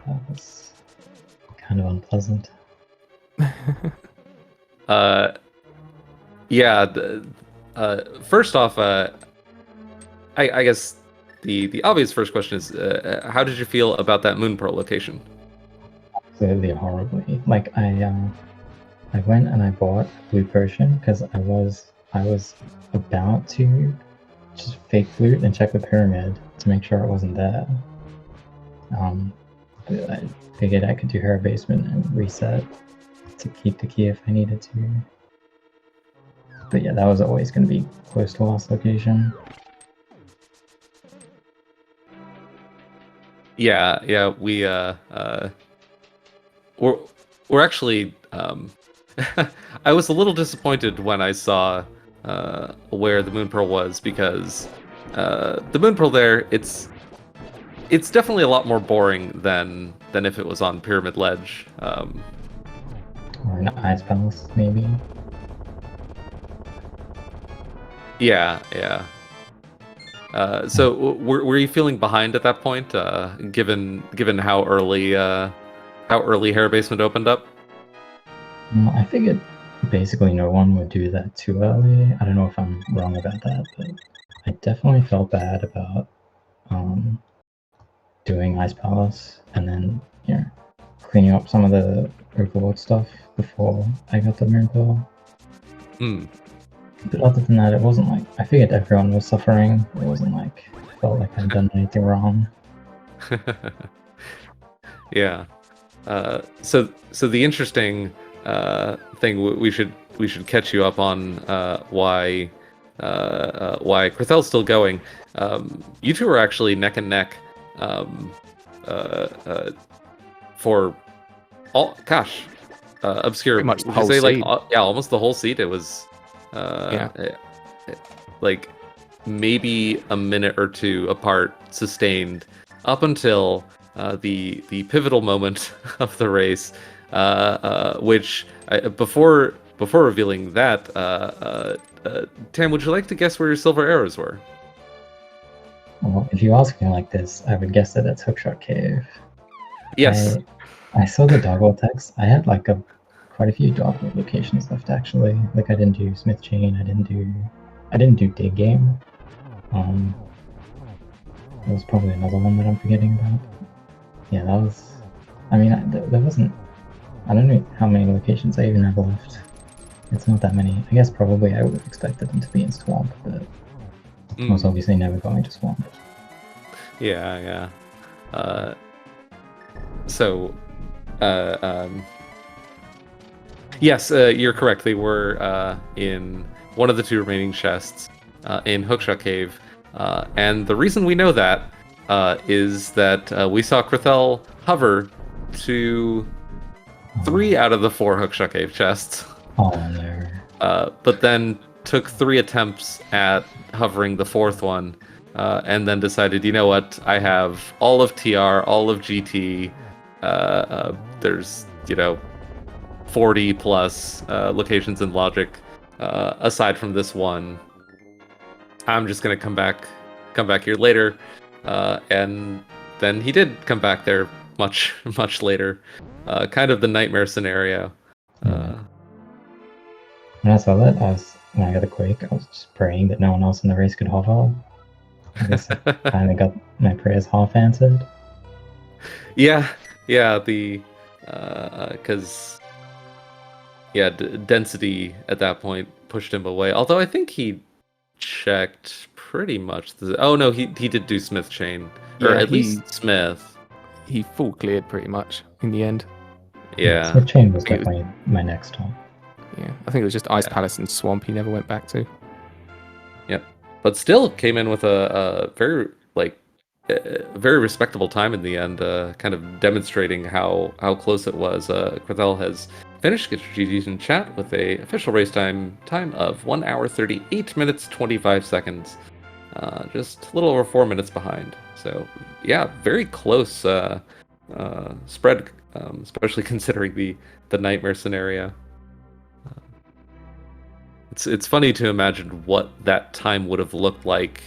That was kind of unpleasant. Yeah. First off, I guess the obvious first question is, how did you feel about that Moon Pearl location? Absolutely horribly. Like I went and I bought a blue potion because I was about to just fake loot and check the pyramid to make sure it wasn't there. But I figured I could do her basement and reset to keep the key if I needed to. But yeah, that was always going to be close to last location. Yeah, we're actually I was a little disappointed when I saw where the Moon Pearl was, because the Moon Pearl there, it's definitely a lot more boring than if it was on Pyramid Ledge. Or an ice palace, maybe. Yeah. So were you feeling behind at that point, given how early Hera Basement opened up? I figured basically no one would do that too early. I don't know if I'm wrong about that, but I definitely felt bad about doing Ice Palace and then cleaning up some of the Overlord stuff before I got the Moon Pearl. But other than that, it wasn't like, I figured everyone was suffering. It wasn't like I felt like I'd done anything wrong. Yeah. So the interesting thing we should catch you up on, why Crethel's still going. You two are actually neck and neck for all. Gosh, Obscure. Pretty much the would whole you say, seed. almost the whole seed. It was like maybe a minute or two apart, sustained up until the pivotal moment of the race, which before revealing that, Tam, would you like to guess where your silver arrows were? Well, if you ask me like this, I would guess that it's Hookshot Cave. Yes. I saw the dogwood text. I had like quite a few dogwood locations left actually. Like I didn't do Smith Chain. I didn't do Dig Game. There was probably another one that I'm forgetting about. Yeah, that was. I mean, there wasn't. I don't know how many locations I even have left. It's not that many. I guess probably I would have expected them to be in Swamp, but I was obviously never going to Swamp. Yeah. Yes, you're correct. They were in one of the 2 remaining chests in Hookshot Cave. And the reason we know that is that we saw Krithel hover to 3 out of the 4 Hookshot Cave chests. Oh no. But then took 3 attempts at hovering the 4th one, and then decided, you know what, I have all of TR, all of GT, there's, 40 plus locations in Logic, aside from this one. I'm just gonna come back here later, and then he did come back there much later, kind of the nightmare scenario. When I saw that, when I got the quake, I was just praying that no one else in the race could hover. I guess I finally got my prayers half answered. Yeah, the because density at that point pushed him away. Although I think he checked pretty much oh no, he did do Smith chain, or Yeah, at least Smith. He full cleared pretty much in the end. Yeah, Smith Chain was definitely my next top. Yeah, I think it was just Ice Palace and Swamp he never went back to. Yep, but still came in with a very very respectable time in the end, kind of demonstrating how close it was. Krithel has finished GG's in chat with a official race time of 1 hour 38 minutes 25 seconds, just a little over 4 minutes behind. So yeah, very close spread, especially considering the nightmare scenario. It's funny to imagine what that time would have looked like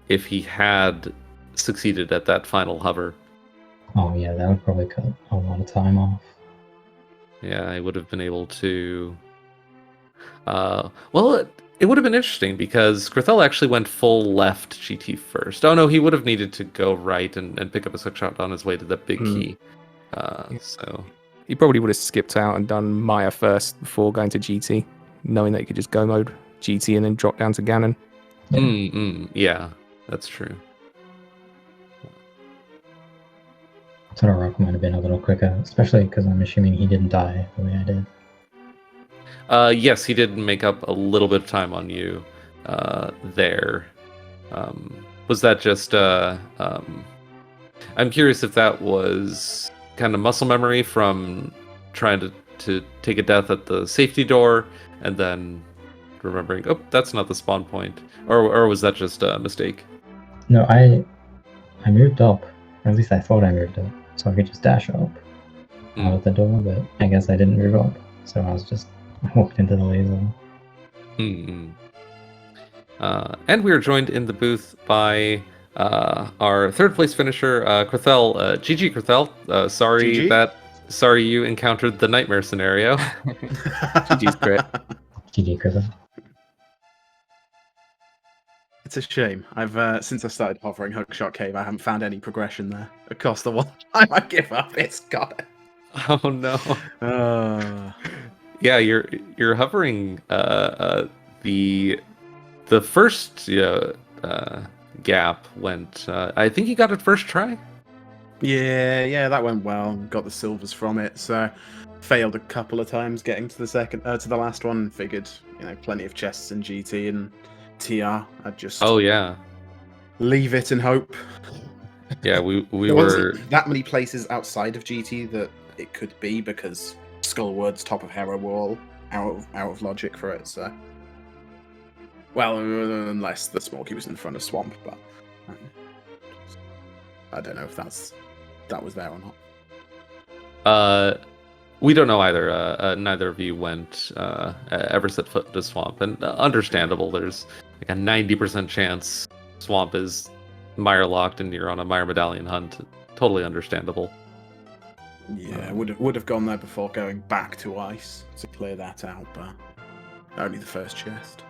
if he had succeeded at that final hover. Oh yeah, that would probably cut a lot of time off. Yeah, I would have been able to. Well, it would have been interesting because Krithel actually went full left GT first. Oh no, he would have needed to go right and pick up a hook shot on his way to the big key. So he probably would have skipped out and done Maya first before going to GT, knowing that he could just go mode GT and then drop down to Ganon. Yeah, that's true. Rock might have been a little quicker, especially because I'm assuming he didn't die the way I did. Yes, he did make up a little bit of time on you there. Was that just... I'm curious if that was kind of muscle memory from trying to take a death at the safety door and then remembering, oh, that's not the spawn point. Or was that just a mistake? No, I moved up. Or at least I thought I moved up. So I could just dash up out of the door, but I guess I didn't move up. So I walked into the laser. And we are joined in the booth by our 3rd place finisher, Krithel. GG, Krithel. Sorry you encountered the nightmare scenario. GG's crit. GG, Krithel. It's a shame. I've since I started hovering Hookshot Cave, I haven't found any progression there. Across the one time I give up, it's got it. Oh no. Yeah, you're hovering the first gap went. I think you got it first try. Yeah, that went well. Got the silvers from it. So failed a couple of times getting to the last one. Figured plenty of chests in GT and TR. I'd just leave it and hope. Yeah, we there were wasn't that many places outside of GT that it could be because Skullwood's top of Hero Wall out of logic for it. So, well, unless the Smorky was in front of Swamp, but I don't know if that was there or not. We don't know either. Neither of you went ever set foot to Swamp, and understandable. There's like a 90% chance Swamp is Mire locked and you're on a Mire Medallion hunt. Totally understandable. Yeah, would have gone there before going back to Ice to clear that out, but only the first chest.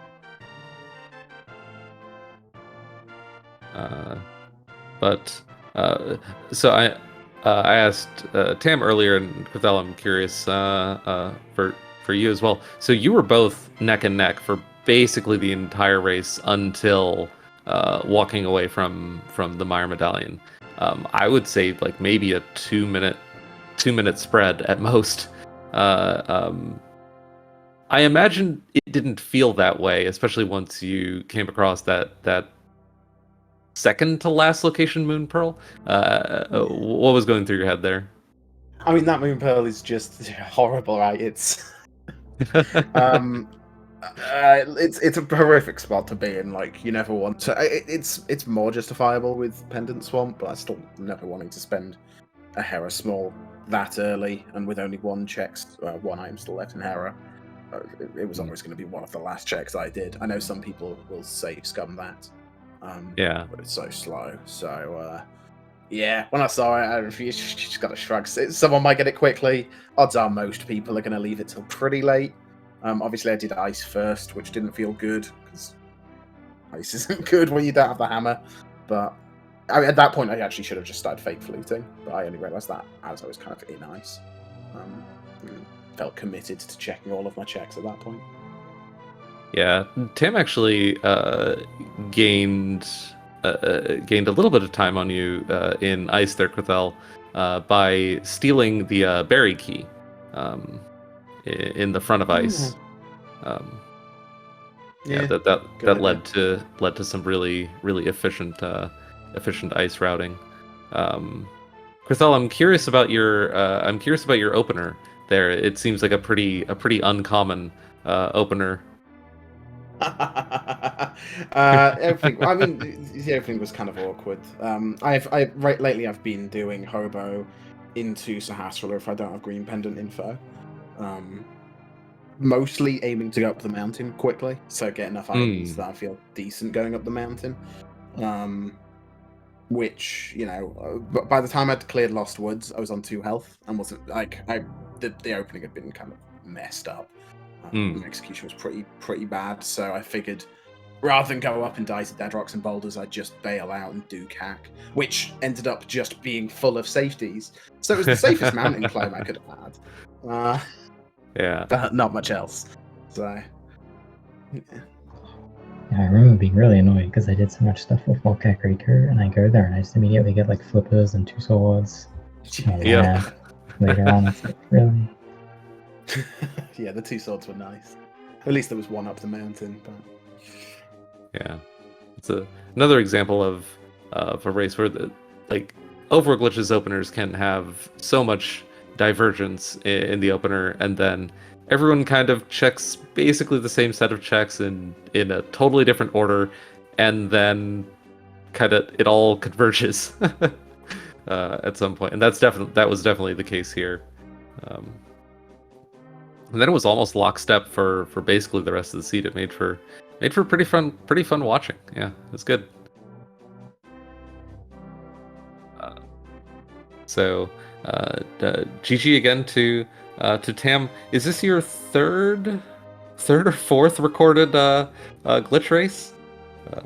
So I asked Tam earlier, and Krithel, I'm curious for you as well. So you were both neck and neck for basically the entire race until walking away from the Mire Medallion. I would say like maybe a 2 minute spread at most. I imagine it didn't feel that way, especially once you came across that second to last location, Moon Pearl. What was going through your head there? I mean, that Moon Pearl is just horrible, right? It's a horrific spot to be in. Like, you never want to. It's more justifiable with Pendant Swamp, but I still never wanting to spend a Hera small that early and with only one item still left in Hera. It was always going to be one of the last checks I did. I know some people will save scum that, Yeah. but it's so slow. So yeah, when I saw it, you just got to shrug. Someone might get it quickly. Odds are most people are going to leave it till pretty late. Obviously, I did ice first, which didn't feel good because ice isn't good when you don't have the hammer. But at that point, I actually should have just started fake fluting, but I only realised that as I was kind of in ice. Felt committed to checking all of my checks at that point. Yeah, Tam actually gained a little bit of time on you in ice there, Quithel, by stealing the berry key in the front of ice. That led to some really efficient ice routing. Quithel, I'm curious about your opener there. It seems like a pretty uncommon opener. Everything was kind of awkward. Lately I've been doing hobo into Sahasrahla if I don't have green pendant info. Mostly aiming to go up the mountain quickly, so get enough items that I feel decent going up the mountain. Which, by the time I'd cleared Lost Woods, I was on 2 health and wasn't the opening had been kind of messed up. My execution was pretty bad, so I figured rather than go up and die to dead rocks and boulders, I'd just bail out and do CAC, which ended up just being full of safeties. So it was the safest mountain climb I could have had. Yeah. But not much else. So, yeah. I remember being really annoyed because I did so much stuff with Volcanic Raker, and I go there and I just immediately get like flippers and 2 swords. Yeah. Later on, it's like, really? Yeah, the 2 swords were nice. At least there was one up the mountain. But yeah, it's another example of a race where over Glitch's openers can have so much divergence in the opener, and then everyone kind of checks basically the same set of checks in a totally different order, and then kind of it all converges at some point, and that was definitely the case here. And then it was almost lockstep for basically the rest of the seed. It made for pretty fun watching. Yeah, it was good. So GG again to Tam. Is this your third or fourth recorded glitch race?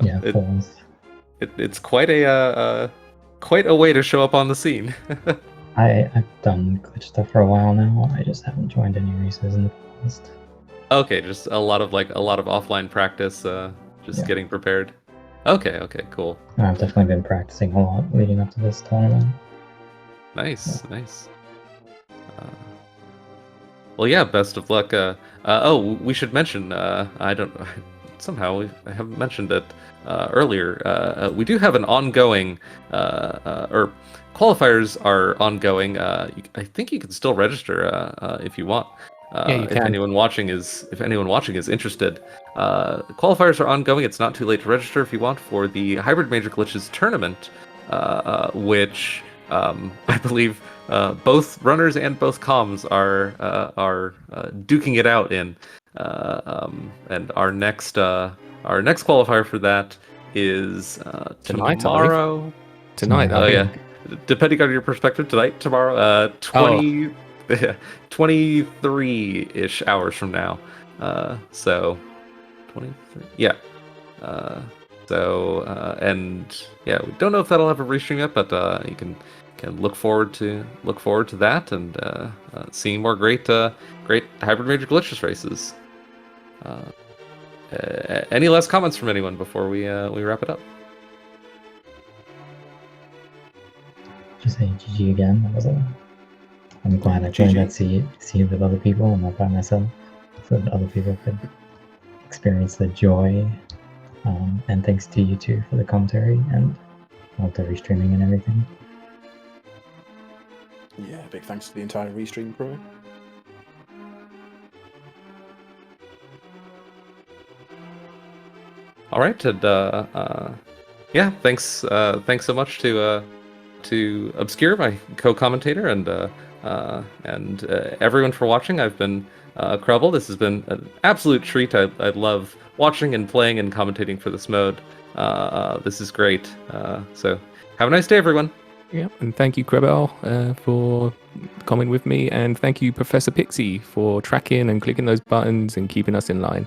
Yeah, it's quite a way to show up on the scene. I've done glitch stuff for a while now. I just haven't joined any races in the past. Okay, just a lot of offline practice, getting prepared. Okay, cool. I've definitely been practicing a lot leading up to this tournament. Nice. Well, yeah, best of luck. We should mention, I haven't mentioned it earlier. We do have an ongoing, or qualifiers are ongoing. I think you can still register if you want. Yeah, you can. If anyone watching is interested, qualifiers are ongoing. It's not too late to register if you want for the Hybrid Major Glitches tournament, which I believe both runners and both comms are duking it out in, and our next qualifier for that is Tonight, tomorrow. Tonight. Oh yeah, depending on your perspective, tonight, tomorrow, 23-ish hours from now. So 23. Yeah. And yeah, we don't know if that'll have a restream yet, but you can look forward to that and seeing more great Hybrid Major Glitches races. Any last comments from anyone before we wrap it up? Just say GG again. I'm glad I joined that seed with other people and not by myself. so that other people could experience the joy. And thanks to you two for the commentary and all the restreaming and everything. Yeah, big thanks to the entire restream crew. All right, and yeah, thanks so much to Obscure, my co-commentator, and everyone for watching. I've been Crubble. This has been an absolute treat. I love watching and playing and commentating for this mode. This is great. So have a nice day, everyone. Yeah, and thank you, Krebel, for coming with me, and thank you, Professor Pixie, for tracking and clicking those buttons and keeping us in line.